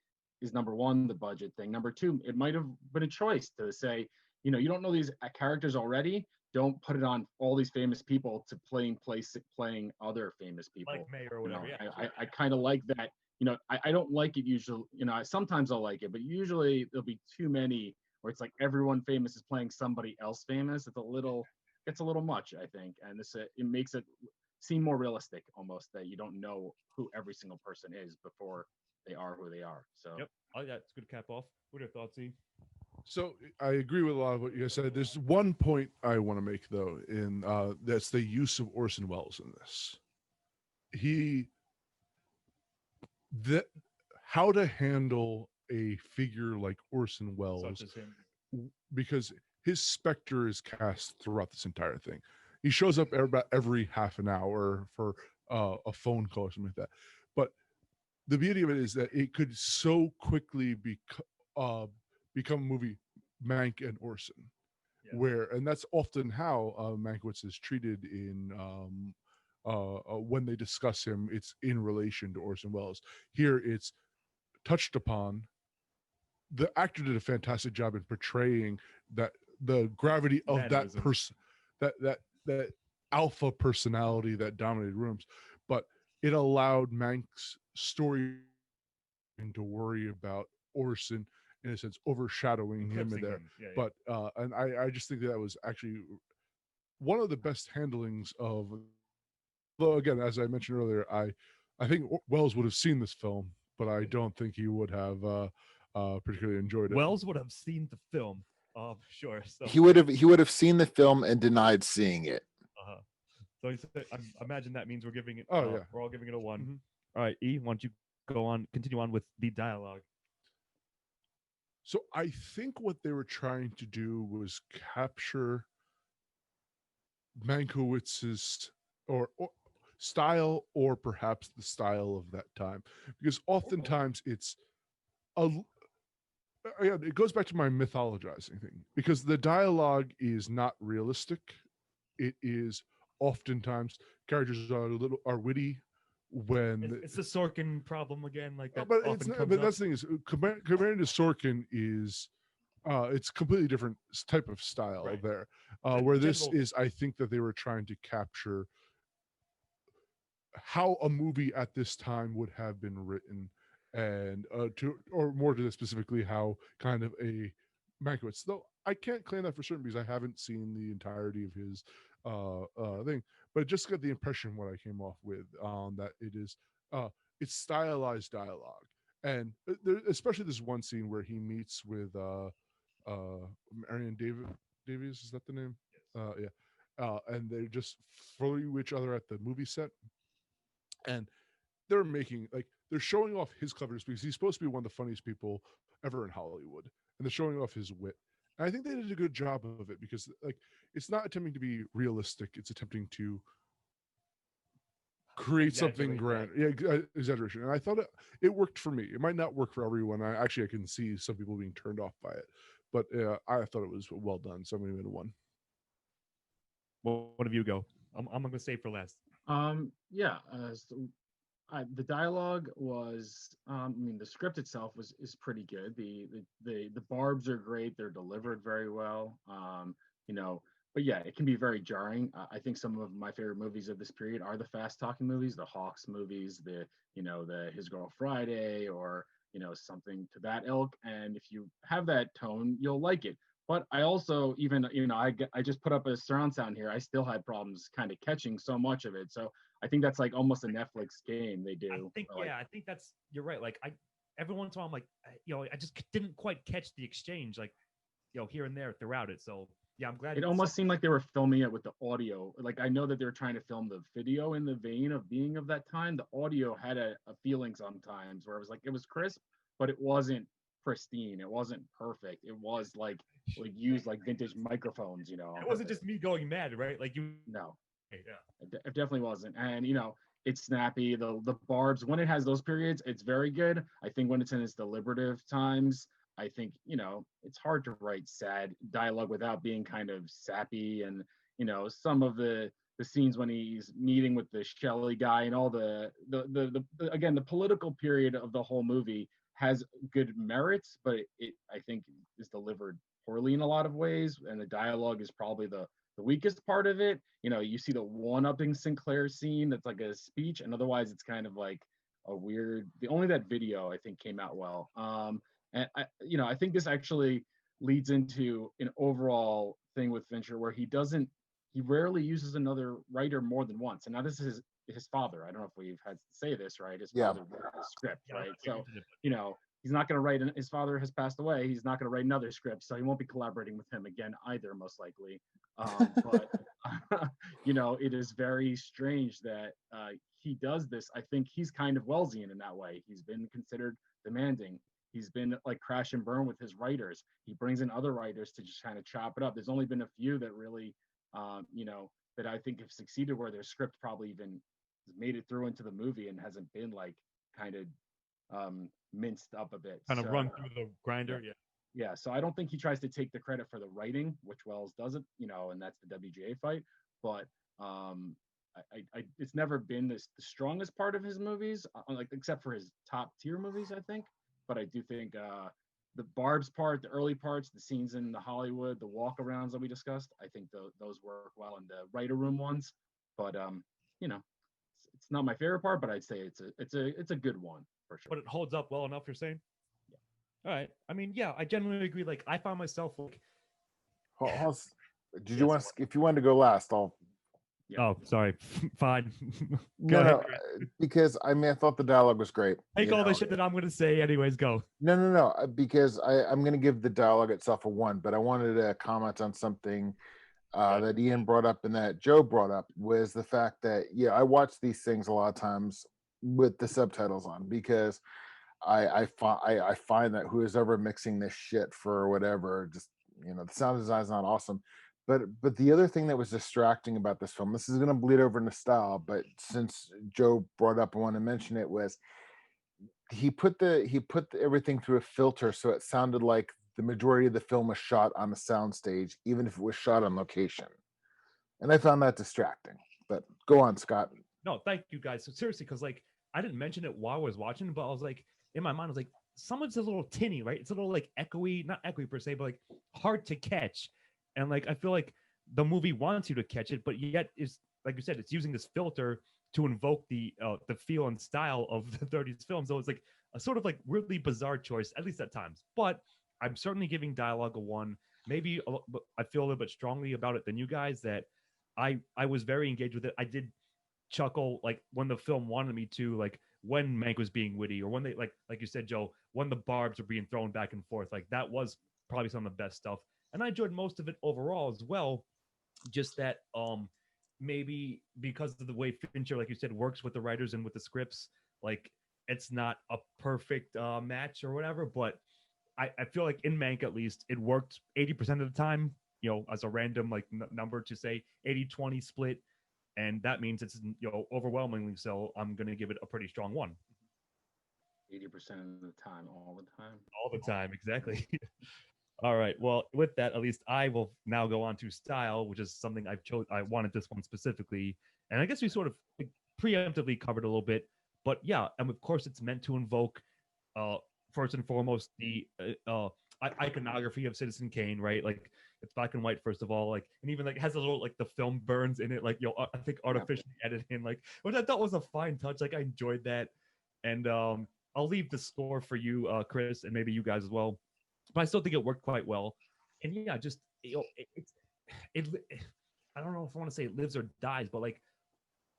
Speaker 6: is number one, the budget thing. Number two, it might have been a choice to say, you don't know these characters already, don't put it on all these famous people to playing other famous people.
Speaker 3: Like May or whatever. Yeah,
Speaker 6: I kind of like that. I don't like it usually. Sometimes I'll like it, but usually there'll be too many where it's like everyone famous is playing somebody else famous. It's a little much, I think, and this it makes it seem more realistic almost, that you don't know who every single person is before they are who they are. So
Speaker 3: Yep. Oh, yeah, it's good to cap off. What are your thoughts, E?
Speaker 2: So I agree with a lot of what you guys said. There's one point I want to make though, in that's the use of Orson Welles in this. How to handle a figure like Orson Welles,
Speaker 3: Such as him.
Speaker 2: because his specter is cast throughout this entire thing. He shows up about every half an hour for a phone call or something like that. But the beauty of it is that it could so quickly become a movie, Mank and Orson, and that's often how Mankiewicz is treated in when they discuss him. It's in relation to Orson Welles. Here, it's touched upon. The actor did a fantastic job in portraying that the gravity of that person, that alpha personality that dominated rooms, but it allowed Mank's story to worry about Orson, in a sense, overshadowing him in there.
Speaker 3: Yeah.
Speaker 2: But and I just think that was actually one of the best handlings of. Though again, as I mentioned earlier, I think Wells would have seen this film, but I don't think he would have particularly enjoyed it.
Speaker 3: Wells would have seen the film. Sure. So
Speaker 4: He would have seen the film and denied seeing it.
Speaker 3: So I imagine that means we're giving it.
Speaker 2: Oh yeah,
Speaker 3: we're all giving it a 1. Mm-hmm. All right, E, why don't you continue on with the dialogue?
Speaker 2: So I think what they were trying to do was capture Mankiewicz's or style, or perhaps the style of that time, because oftentimes it's again, it goes back to my mythologizing thing, because the dialogue is not realistic. It is oftentimes characters are witty when
Speaker 3: it's the Sorkin problem again, like that.
Speaker 2: But it's not, but that's the thing is comparing to Sorkin is it's completely different type of style there. Where this is, I think that they were trying to capture how a movie at this time would have been written, and or more to this specifically, how kind of a Mankiewicz. Though I can't claim that for certain because I haven't seen the entirety of his thing, but just got the impression what I came off with that it is it's stylized dialogue, and there, especially this one scene where he meets with Marion Davies, is that the name? And they just follow each other at the movie set, and they're showing off his cleverness because he's supposed to be one of the funniest people ever in Hollywood, and they're showing off his wit. And I think they did a good job of it because it's not attempting to be realistic; it's attempting to create something grand. Exaggeration. And I thought it worked for me. It might not work for everyone. I can see some people being turned off by it, but I thought it was well done. So I'm going to give it a 1.
Speaker 3: Well, one of you go. I'm going to save for last.
Speaker 6: The dialogue was, the script itself is pretty good. The barbs are great. They're delivered very well. But yeah, it can be very jarring. I think some of my favorite movies of this period are the fast talking movies, the Hawks movies, the His Girl Friday, or something to that ilk. And if you have that tone, you'll like it. But I also, I just put up a surround sound here. I still had problems kind of catching so much of it. So I think that's like almost a Netflix game they do.
Speaker 3: I think that's, you're right. Like every once in a while, I'm like, I just didn't quite catch the exchange, like, here and there throughout it. So yeah, I'm glad.
Speaker 6: It almost seemed like they were filming it with the audio. Like, I know that they were trying to film the video in the vein of being of that time. The audio had a feeling sometimes where it was like, it was crisp, but it wasn't pristine. It wasn't perfect. It was like used like vintage microphones,
Speaker 3: It wasn't just me going mad, right? Like you.
Speaker 6: No.
Speaker 3: Yeah.
Speaker 6: It definitely wasn't. And it's snappy. The barbs, when it has those periods, it's very good. I think when it's in its deliberative times, I think, it's hard to write sad dialogue without being kind of sappy. And, some of the scenes when he's meeting with the Shelley guy and all the again, the political period of the whole movie has good merits, but it I think is delivered poorly in a lot of ways. And the dialogue is probably the weakest part of it. You see the one-upping Sinclair scene that's like a speech, and otherwise it's kind of like a weird. Only that video I think came out well. And I think this actually leads into an overall thing with Fincher where he rarely uses another writer more than once. And now this is his father. I don't know if we've had to say this, right? His father wrote the script, right? So, he's not going to write. His father has passed away. He's not going to write another script, so he won't be collaborating with him again either, most likely. But it is very strange that he does this. I think he's kind of Wellesian in that way. He's been considered demanding. He's been like crash and burn with his writers. He brings in other writers to just kind of chop it up. There's only been a few that really, that I think have succeeded where their script probably even made it through into the movie and hasn't been like kind of minced up a bit.
Speaker 3: Kind of run through the grinder.
Speaker 6: Yeah. So I don't think he tries to take the credit for the writing, which Wells doesn't, and that's the WGA fight. But it's never been the strongest part of his movies, like except for his top tier movies, I think. But I do think the Barb's part, the early parts, the scenes in the Hollywood, the walkarounds that we discussed, I think those work well in the writer room ones. But it's not my favorite part, but I'd say it's a good one for sure.
Speaker 3: But it holds up well enough, you're saying? Yeah. All right. I mean, yeah, I genuinely agree. Like, I found myself like.
Speaker 4: Did you want? If you wanted to go last, I'll.
Speaker 3: Yeah. Oh, sorry. Fine.
Speaker 4: No, because I thought the dialogue was great.
Speaker 3: Take all the shit that I'm going to say, anyways. Go.
Speaker 4: No, because I'm going to give the dialogue itself a 1, but I wanted to comment on something that Ian brought up and that Joe brought up was the fact that I watch these things a lot of times with the subtitles on because I find that who is ever mixing this shit for whatever, just the sound design is not awesome. But the other thing that was distracting about this film, this is going to bleed over into style, but since Joe brought up, I want to mention it, was he put everything through a filter, so it sounded like the majority of the film was shot on a soundstage, even if it was shot on location. And I found that distracting. But go on, Scott.
Speaker 3: No, thank you guys. So seriously, because like I didn't mention it while I was watching, but I was like, in my mind, I was like, some of it's a little tinny, right? It's a little like echoey, not echoey per se, but like hard to catch. And like I feel like the movie wants you to catch it, but yet is like you said, it's using this filter to invoke the feel and style of the 30s film. So it's like a sort of like weirdly bizarre choice, at least at times. But I'm certainly giving dialogue a 1. Maybe I feel a little bit strongly about it than you guys. That I was very engaged with it. I did chuckle like when the film wanted me to, like when Mank was being witty, or when they like you said, Joe, when the barbs were being thrown back and forth. Like that was probably some of the best stuff. And I enjoyed most of it overall as well. Just that maybe because of the way Fincher, like you said, works with the writers and with the scripts, like it's not a perfect match or whatever. But I feel like in Mank, at least, it worked 80% of the time, as a random like number to say 80-20 split. And that means it's, overwhelmingly so. I'm going to give it a pretty strong 1.
Speaker 6: 80% of the time, all the time.
Speaker 3: All the time, exactly. All right. Well, with that, at least I will now go on to style, which is something I wanted this one specifically. And I guess we sort of preemptively covered a little bit. But yeah, and of course it's meant to invoke, first and foremost, the iconography of Citizen Kane, right? Like it's black and white, first of all, like, and even like has a little like the film burns in it, like I think artificially edited in, like, which I thought was a fine touch. Like I enjoyed that. And I'll leave the score for you, Chris, and maybe you guys as well. But I still think it worked quite well. And yeah, just it I don't know if I want to say it lives or dies, but like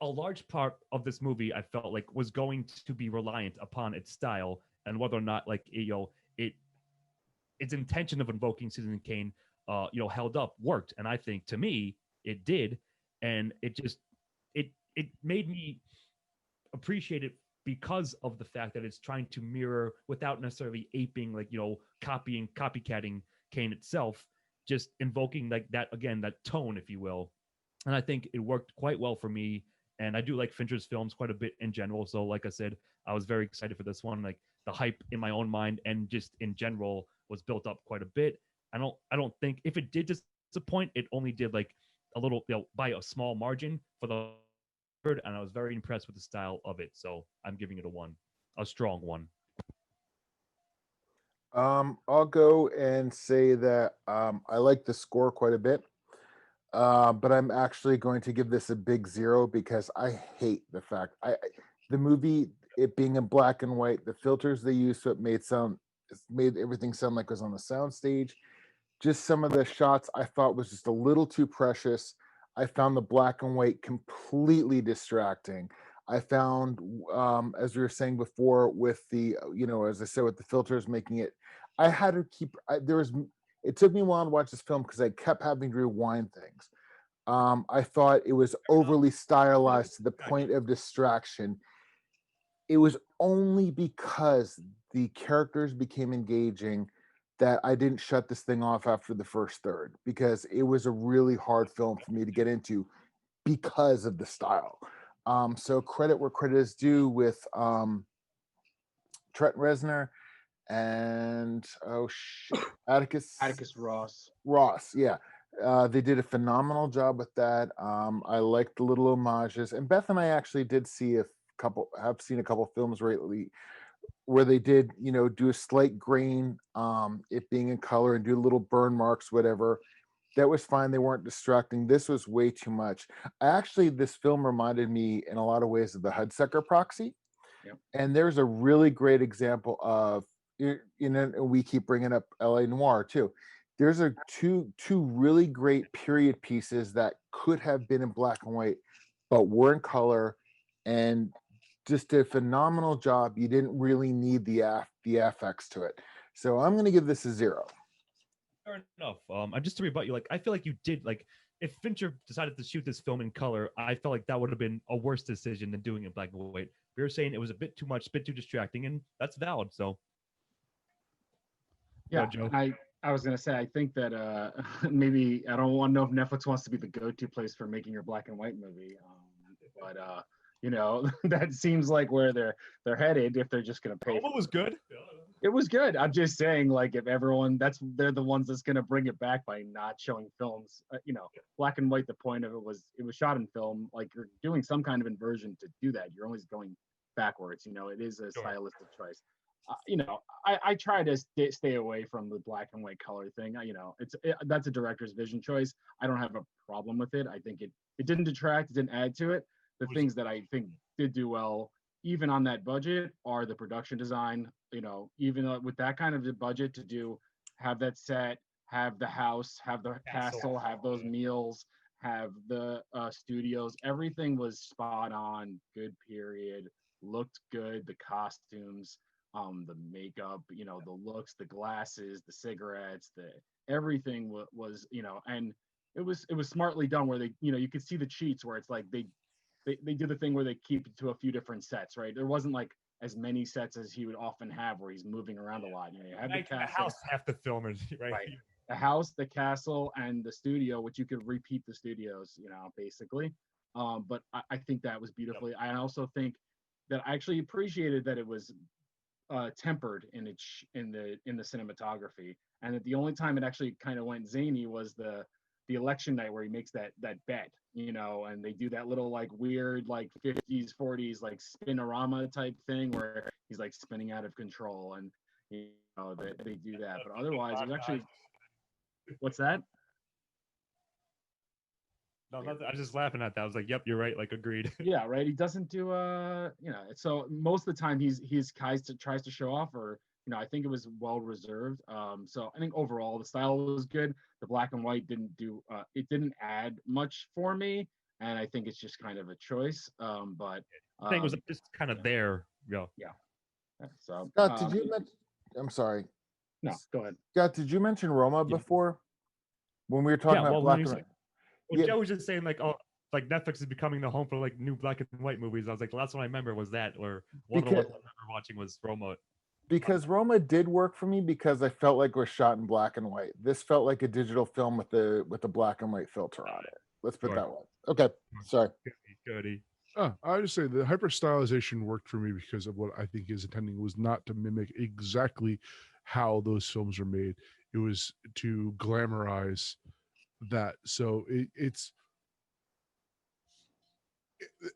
Speaker 3: a large part of this movie I felt like was going to be reliant upon its style and whether or not like its intention of invoking Citizen Kane held up, worked. And I think to me it did. And it just it made me appreciate it because of the fact that it's trying to mirror without necessarily aping, like, copycatting Kane itself, just invoking like that, again, that tone, if you will. And I think it worked quite well for me. And I do like Fincher's films quite a bit in general. So like I said, I was very excited for this one. Like the hype in my own mind and just in general was built up quite a bit. I don't think if it did disappoint, it only did like a little, by a small margin for the third, and I was very impressed with the style of it. So I'm giving it a 1, a strong 1.
Speaker 4: I'll go and say that I like the score quite a bit, but I'm actually going to give this a big 0 because I hate the fact the movie, it being in black and white, the filters they used, so it made everything sound like it was on the soundstage. Just some of the shots I thought was just a little too precious. I found the black and white completely distracting. I found, as we were saying before, with the, as I said, with the filters making it, I had to keep, it took me a while to watch this film because I kept having to rewind things. I thought it was overly stylized to the point of distraction. It was only because the characters became engaging that I didn't shut this thing off after the first third, because it was a really hard film for me to get into because of the style. So credit where credit is due with Trent Reznor and Atticus Ross. Yeah. They did a phenomenal job with that. I liked the little homages, and Beth and I actually did see have seen a couple films lately where they did, do a slight grain, it being in color, and do little burn marks, whatever. That was fine. They weren't distracting. This was way too much. This film reminded me in a lot of ways of the Hudsucker Proxy.
Speaker 6: Yep.
Speaker 4: And there's a really great example of, we keep bringing up LA Noire too. There's two really great period pieces that could have been in black and white, but were in color, and just did a phenomenal job. You didn't really need the FX to it. So I'm going to give this a 0.
Speaker 3: Fair enough. Just to rebut you, like I feel like you did, like if Fincher decided to shoot this film in color, I felt like that would have been a worse decision than doing it black and white. We were saying it was a bit too much, a bit too distracting, and that's valid. So
Speaker 6: yeah, I was gonna say, I think that maybe, I don't want to know if Netflix wants to be the go-to place for making your black and white movie, but that seems like where they're headed if they're just gonna pay.
Speaker 3: Roma was good.
Speaker 6: It was good. I'm just saying, like, if everyone, they're the ones that's gonna bring it back by not showing films. Black and white. The point of it was shot in film. Like, you're doing some kind of inversion to do that. You're always going backwards. It is a stylistic choice. I try to stay away from the black and white color thing. That's a director's vision choice. I don't have a problem with it. I think it didn't detract, it didn't add to it. The things that I think did do well, even on that budget, are the production design. Even with that kind of a budget have that set, have the house, have the castle, have those meals, have the studios. Everything was spot on, good period, looked good, the costumes, the makeup, the looks, the glasses, the cigarettes, everything was, and it was smartly done, where they, you could see the cheats where it's like they do the thing where they keep it to a few different sets, right? There wasn't like as many sets as he would often have where he's moving around a lot. You had the
Speaker 3: house, half the film is right.
Speaker 6: The house, the castle, and the studio, which you could repeat the studios, basically. But I think that was beautifully. Yep. I also think that I actually appreciated that it was tempered in the cinematography, and that the only time it actually kind of went zany was the election night, where he makes that bet, and they do that little like weird like 50s 40s like spinorama type thing where he's like spinning out of control, and that they do that. But otherwise it was actually, what's that?
Speaker 3: No, I was just laughing at that. I was like, yep, you're right, like agreed.
Speaker 6: Yeah, right. He doesn't do so most of the time he tries to show off, or I think it was well reserved. So I think overall the style was good. The black and white didn't didn't add much for me, and I think it's just kind of a choice. But
Speaker 3: I think it was just kind of there.
Speaker 6: Yeah. So
Speaker 4: Scott, did you mention? I'm sorry.
Speaker 6: No, go ahead.
Speaker 4: Scott, did you mention Roma before when we were talking about black and white?
Speaker 3: Well, Joe was just saying like, oh, like Netflix is becoming the home for like new black and white movies. I was like, the last one I remember was that, or one of the ones I remember watching was Roma.
Speaker 4: Because Roma did work for me because I felt like it was shot in black and white. This felt like a digital film with the black and white filter on it. Let's put that one. Okay, sorry.
Speaker 3: Goody.
Speaker 2: I would just say the hyper stylization worked for me because of what I think his intending was not to mimic exactly how those films are made. It was to glamorize that. So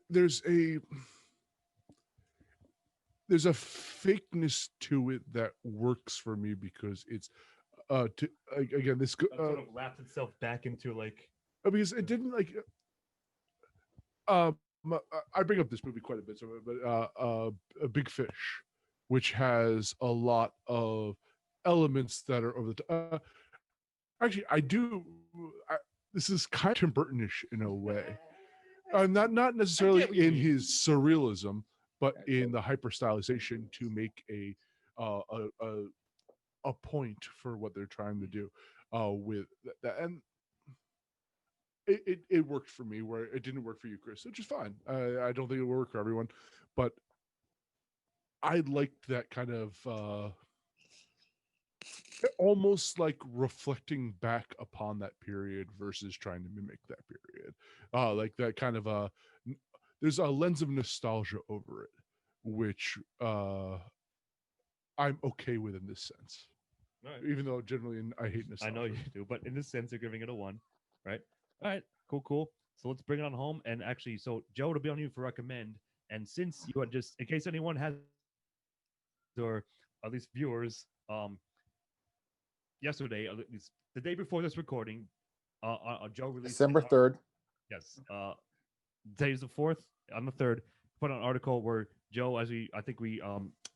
Speaker 2: there's a there's a fakeness to it that works for me because it's to again this
Speaker 3: That sort of laughed itself back into like
Speaker 2: because it didn't like um I bring up this movie quite a bit, so but a Big Fish, which has a lot of elements that are over the actually I do I, this is kind of Tim Burtonish in a way. Not necessarily in his surrealism, but in the hyper stylization to make uh, a, a a point for what they're trying to do with that. And it worked for me where it didn't work for you, Chris, which is fine. I don't think it will work for everyone, but I liked that kind of almost like reflecting back upon that period versus trying to mimic that period. Like that kind of there's a lens of nostalgia over it, which I'm okay with in this sense.
Speaker 3: Right.
Speaker 2: Even though generally I hate
Speaker 3: I
Speaker 2: nostalgia.
Speaker 3: know you do, but in this sense, you're giving it a 1, right? All right, cool. So let's bring it on home. And actually, so Joe, it'll be on you for recommend. And since you had just, in case anyone has, or at least viewers, yesterday, at least the day before this recording, Joe released
Speaker 4: December 3rd.
Speaker 3: Yes, today's the 4th. On the 3rd, put out an article where Joe, as I think we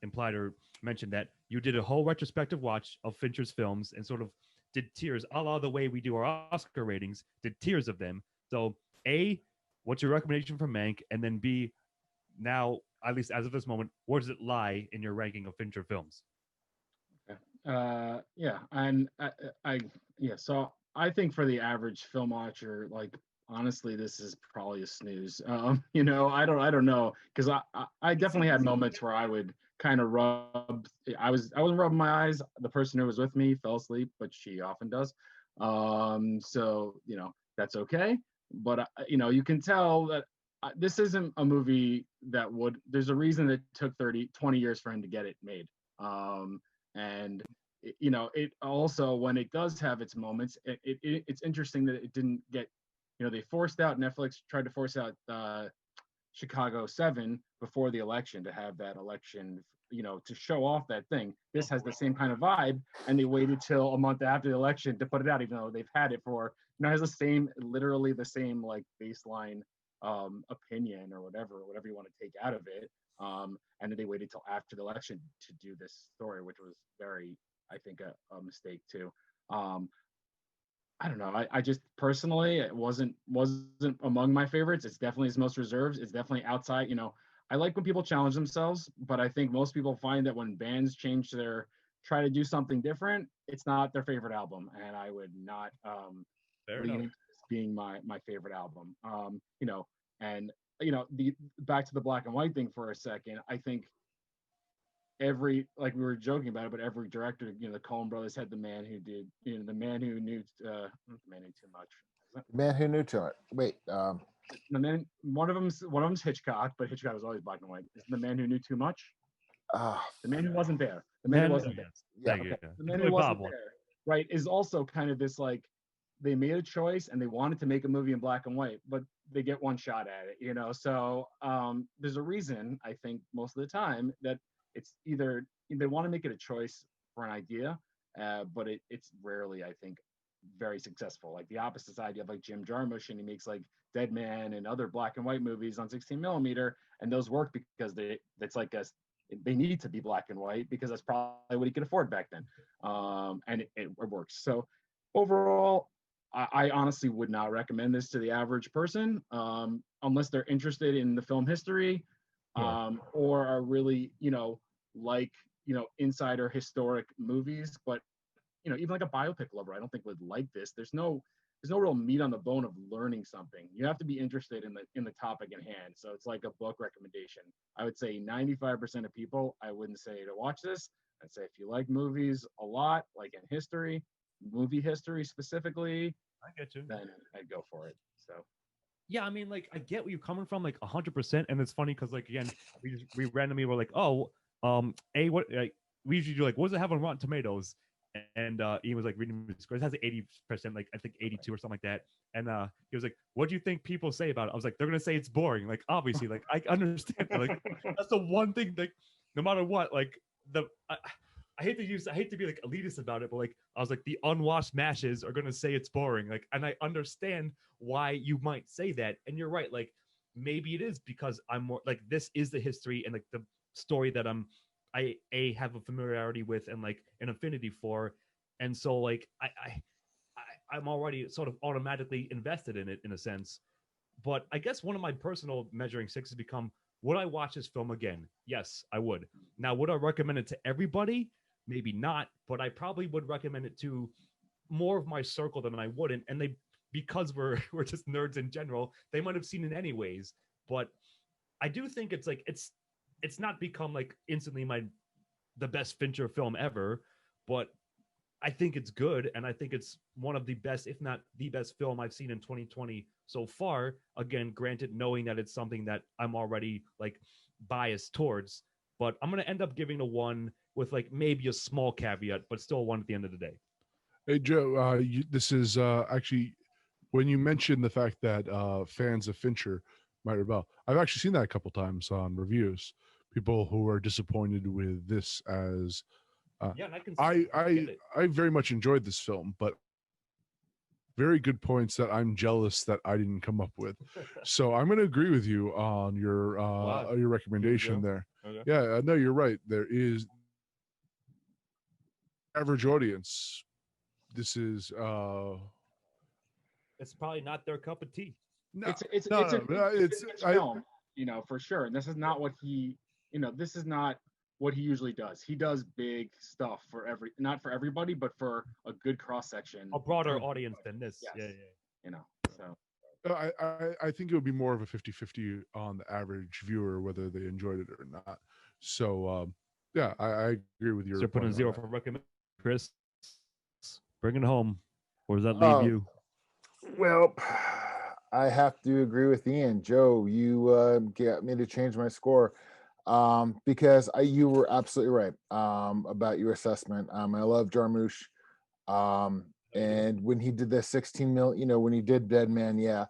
Speaker 3: implied or mentioned that you did a whole retrospective watch of Fincher's films and sort of did tiers, a la the way we do our Oscar ratings, did tiers of them. So, A, what's your recommendation for Mank? And then B, now, at least as of this moment, where does it lie in your ranking of Fincher films?
Speaker 6: Yeah, and yeah, so I think for the average film watcher, like honestly, this is probably a snooze. I don't know, because I definitely had moments where I would kind of rub. I wasn't rubbing my eyes. The person who was with me fell asleep, but she often does. So that's okay. But you can tell that this isn't a movie that would. There's a reason it took 20 years for him to get it made. And it also, when it does have its moments, it's interesting that it didn't get, they forced out, Netflix tried to force out Chicago 7 before the election to have that election, to show off that thing. This has the same kind of vibe, and they waited till a month after the election to put it out, even though they've had it for, it has the same, literally the same like baseline opinion or whatever you want to take out of it. And then they waited till after the election to do this story, which was very, I think, a mistake too. I don't know. I just personally, it wasn't among my favorites. It's definitely his most reserved. It's definitely outside. I like when people challenge themselves, but I think most people find that when bands try to do something different, it's not their favorite album, and I would not lean into this being my favorite album. And the back to the black and white thing for a second. I think like we were joking about it, but every director, the Coen brothers had the man who did, the man who knew, the man who knew too much.
Speaker 4: The man who knew too much. Wait,
Speaker 6: the man. One of them's Hitchcock, but Hitchcock was always black and white. Is the man who knew too much? The man who wasn't there. The man who wasn't there.
Speaker 4: Yeah.
Speaker 6: Okay. The man who wasn't there, right, is also kind of this, like, they made a choice and they wanted to make a movie in black and white, but they get one shot at it, so there's a reason, I think, most of the time, that it's either they want to make it a choice for an idea, but it's rarely, I think, very successful. Like the opposite side, you have like Jim Jarmusch, and he makes like Dead Man and other black and white movies on 16 millimeter, and those work because they need to be black and white because that's probably what he could afford back then, and it works. So overall, I honestly would not recommend this to the average person, unless they're interested in the film history, or are really, like, insider historic movies. But, even like a biopic lover, I don't think would like this. There's no real meat on the bone of learning something. You have to be interested in the topic at hand. So it's like a book recommendation. I would say 95% of people, I wouldn't say to watch this. I'd say if you like movies a lot, like in history, movie history specifically,
Speaker 3: I get you.
Speaker 6: then I'd go for it. So
Speaker 3: Yeah, I mean, like, I get where you're coming from, like 100%. And it's funny because, like, again, we randomly were like, oh, what, like, we usually do like, what does it have on Rotten Tomatoes? And he was like reading the scores. It has 80%, like I think 82 or something like that. And he was like, what do you think people say about it? I was like, they're gonna say it's boring. Like, obviously, like I understand that. Like, that's the one thing. Like, no matter what, like I hate to be like elitist about it, but like I was like, the unwashed mashes are gonna say it's boring. Like, and I understand why you might say that. And you're right. Like, maybe it is because I'm more like, this is the history and like the story that I have a familiarity with and like an affinity for, and so like I'm already sort of automatically invested in it in a sense. But I guess one of my personal measuring sticks has become, would I watch this film again? Yes, I would. Now, would I recommend it to everybody? Maybe not, but I probably would recommend it to more of my circle than I wouldn't. And they, because we're just nerds in general, they might have seen it anyways. But I do think it's like it's not become like instantly the best Fincher film ever, but I think it's good, and I think it's one of the best, if not the best film I've seen in 2020 so far. Again, granted, knowing that it's something that I'm already like biased towards, but I'm gonna end up giving a one with like maybe a small caveat, but still a one at the end of the day.
Speaker 2: Hey Joe, this is actually when you mentioned the fact that fans of Fincher might rebel. I've actually seen that a couple times on reviews. People who are disappointed with this as
Speaker 3: Yeah, and I can
Speaker 2: I very much enjoyed this film, but very good points that I'm jealous that I didn't come up with. So I'm going to agree with you on your recommendation there.
Speaker 3: Okay.
Speaker 2: Yeah, no, you're right. There is average audience. This is
Speaker 3: It's probably not their cup of tea.
Speaker 2: no,
Speaker 6: It's
Speaker 2: no,
Speaker 6: it's a
Speaker 2: no,
Speaker 6: it's a film, for sure. And this is not what this is not what he usually does. He does big stuff for not for everybody, but for a good cross section.
Speaker 3: A broader audience than this.
Speaker 6: Yes.
Speaker 3: Yeah.
Speaker 6: So
Speaker 2: I think it would be more of a 50-50 on the average viewer whether they enjoyed it or not. So yeah, I agree with your
Speaker 3: So putting
Speaker 2: point on
Speaker 3: 0
Speaker 2: that.
Speaker 3: for recommend. Chris, bring it home. Where does that leave
Speaker 4: Oh,
Speaker 3: you?
Speaker 4: Well, I have to agree with Ian. Joe, you get me to change my score because you were absolutely right about your assessment. I love Jarmusch. And when he did the 16 mil, when he did Dead Man, yeah,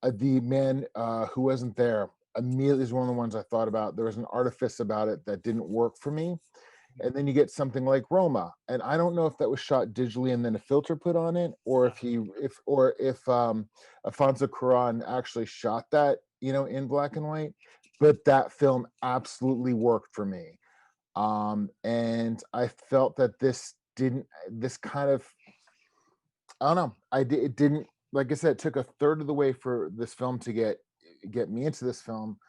Speaker 4: the man who wasn't there immediately is one of the ones I thought about. There was an artifice about it that didn't work for me. And then you get something like Roma, and I don't know if that was shot digitally and then a filter put on it, or if Alfonso Cuarón actually shot that, in black and white. But that film absolutely worked for me, and I felt that this kind of, I don't know, it didn't, like I said, it took a third of the way for this film to get me into this film.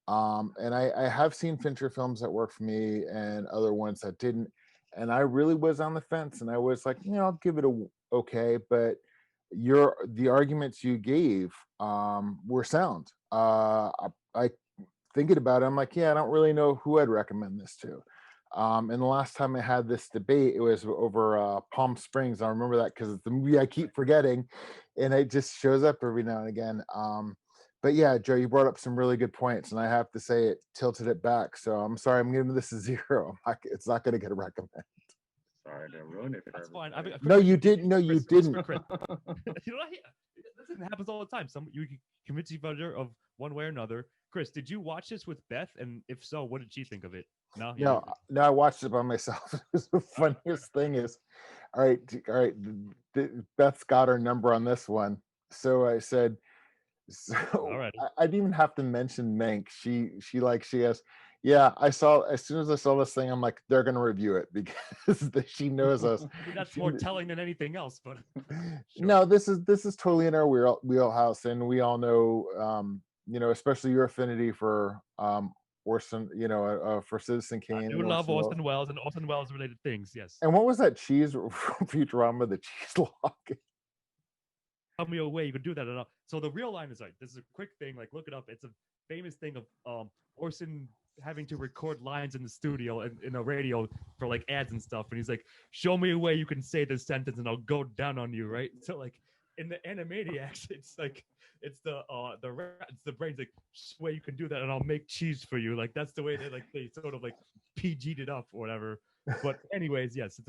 Speaker 4: And I have seen Fincher films that work for me and other ones that didn't. And I really was on the fence, and I was like, I'll give it a okay. But the arguments you gave were sound. I thinking about it, I'm like, yeah, I don't really know who I'd recommend this to. And the last time I had this debate, it was over Palm Springs. I remember that because it's the movie I keep forgetting, and it just shows up every now and again. But yeah, Joe, you brought up some really good points, and I have to say it tilted it back. So I'm sorry, I'm giving this a 0. It's not going to get a recommend.
Speaker 6: sorry to ruin it for
Speaker 3: That's fine.
Speaker 6: everybody.
Speaker 4: No, you didn't. No, you didn't.
Speaker 3: You know, this happens all the time. You can convince each other of one way or another. Chris, did you watch this with Beth? And if so, what did she think of it? No,
Speaker 4: No, I watched it by myself. The funniest thing is, all right. Beth's got her number on this one, so I said, so
Speaker 3: All right.
Speaker 4: I didn't even have to mention Mank. She goes, yeah, I saw, as soon as I saw this thing, I'm like, they're gonna review it because she knows us.
Speaker 3: That's more telling than anything else, but sure.
Speaker 4: No, this is totally in our wheelhouse, and we all know, especially your affinity for Orson, for Citizen Kane.
Speaker 3: I do love Orson Welles and Orson Welles related things. Yes.
Speaker 4: And what was that cheese from Futurama? The cheese log.
Speaker 3: Tell me a way you could do that at all. So the real line is like, this is a quick thing. Like, look it up. It's a famous thing of Orson having to record lines in the studio and in a radio for like ads and stuff. And he's like, show me a way you can say this sentence and I'll go down on you, right? So like in the Animaniacs, it's like it's the brain's like, way you can do that, and I'll make cheese for you. Like that's the way they sort of like PG'd it up or whatever. But anyways, yes,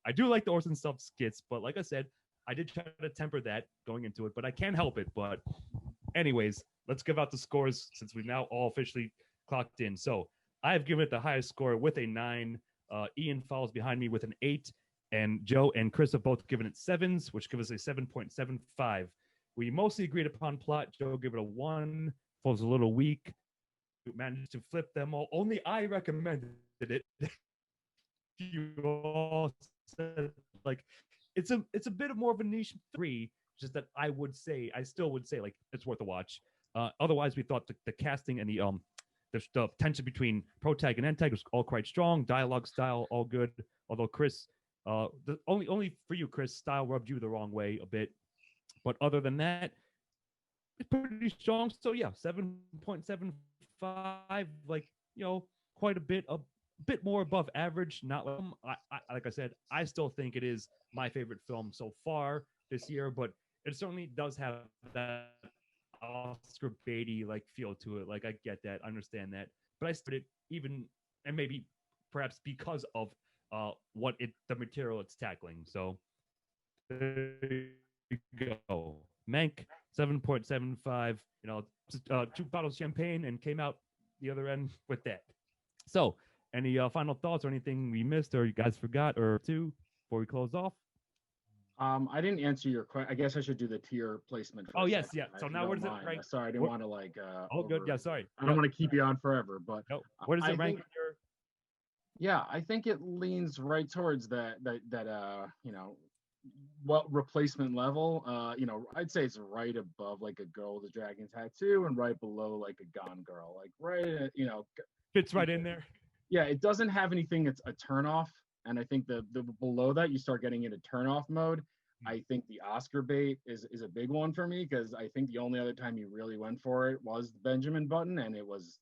Speaker 3: I do like the Orson stuff skits, but like I said, I did try to temper that going into it, but I can't help it. But anyways, let's give out the scores since we've now all officially clocked in. So I have given it the highest score with a 9. Ian follows behind me with an 8, and Joe and Chris have both given it 7s, which gives us a 7.75. We mostly agreed upon plot. Joe gave it a 1. Was a little weak. Managed to flip them all. Only I recommended it. You all said like it's a bit more of a niche 3. Just that I still would say like it's worth a watch. Otherwise, we thought the casting and the tension between protag and antag was all quite strong. Dialogue style all good. Although Chris, only for you, Chris, style rubbed you the wrong way a bit. But other than that, it's pretty strong. So yeah, 7.75. Like quite a bit more above average. Not like I said, I still think it is my favorite film so far this year, but it certainly does have that Oscar baity like feel to it. Like I get that, I understand that, but I started even, and maybe perhaps because of the material it's tackling. So there you go. Mank 7.75. 2 bottles of champagne and came out the other end with that. So any final thoughts or anything we missed or you guys forgot or two before we close off?
Speaker 6: I didn't answer your question. I guess I should do the tier placement.
Speaker 3: Oh yes, yeah. So now where does it rank?
Speaker 6: Sorry, I didn't want to like.
Speaker 3: Good. Yeah, sorry.
Speaker 6: I don't want to keep you on forever, but
Speaker 3: where does it rank?
Speaker 6: Yeah, I think it leans right towards that replacement level. I'd say it's right above like a Girl with a Dragon Tattoo and right below like a Gone Girl. Like right,
Speaker 3: fits right in there.
Speaker 6: Yeah, it doesn't have anything that's a turnoff. And I think the below that you start getting into turnoff mode. I think the Oscar bait is a big one for me because I think the only other time you really went for it was the Benjamin Button, and it was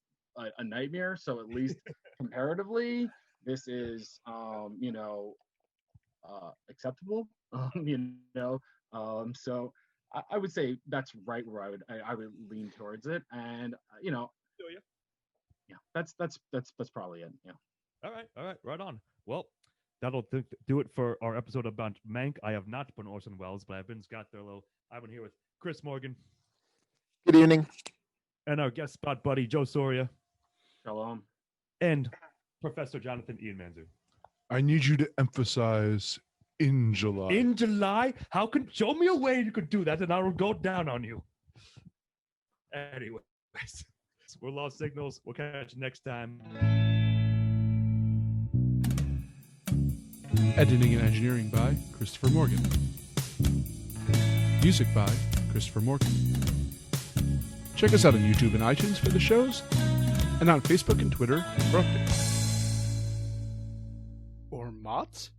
Speaker 6: a nightmare. So at least comparatively, this is acceptable. So I would say that's right where I would lean towards it, and yeah, that's probably it. Yeah.
Speaker 3: All right, right on. Well, that'll do it for our episode about Mank. I have not been Orson Welles, but I've been Scott Thurlow. I've been here with Chris Morgan.
Speaker 4: Good evening.
Speaker 3: And our guest spot buddy, Joe Soria.
Speaker 6: Shalom.
Speaker 3: And Professor Jonathan Ian Manzer.
Speaker 2: I need you to emphasize in July.
Speaker 3: In July? Show me a way you could do that and I will go down on you. Anyways, we're Lost Signals. We'll catch you next time.
Speaker 2: Editing and engineering by Christopher Morgan. Music by Christopher Morgan. Check us out on YouTube and iTunes for the shows, and on Facebook and Twitter for updates.
Speaker 7: Or Mott's?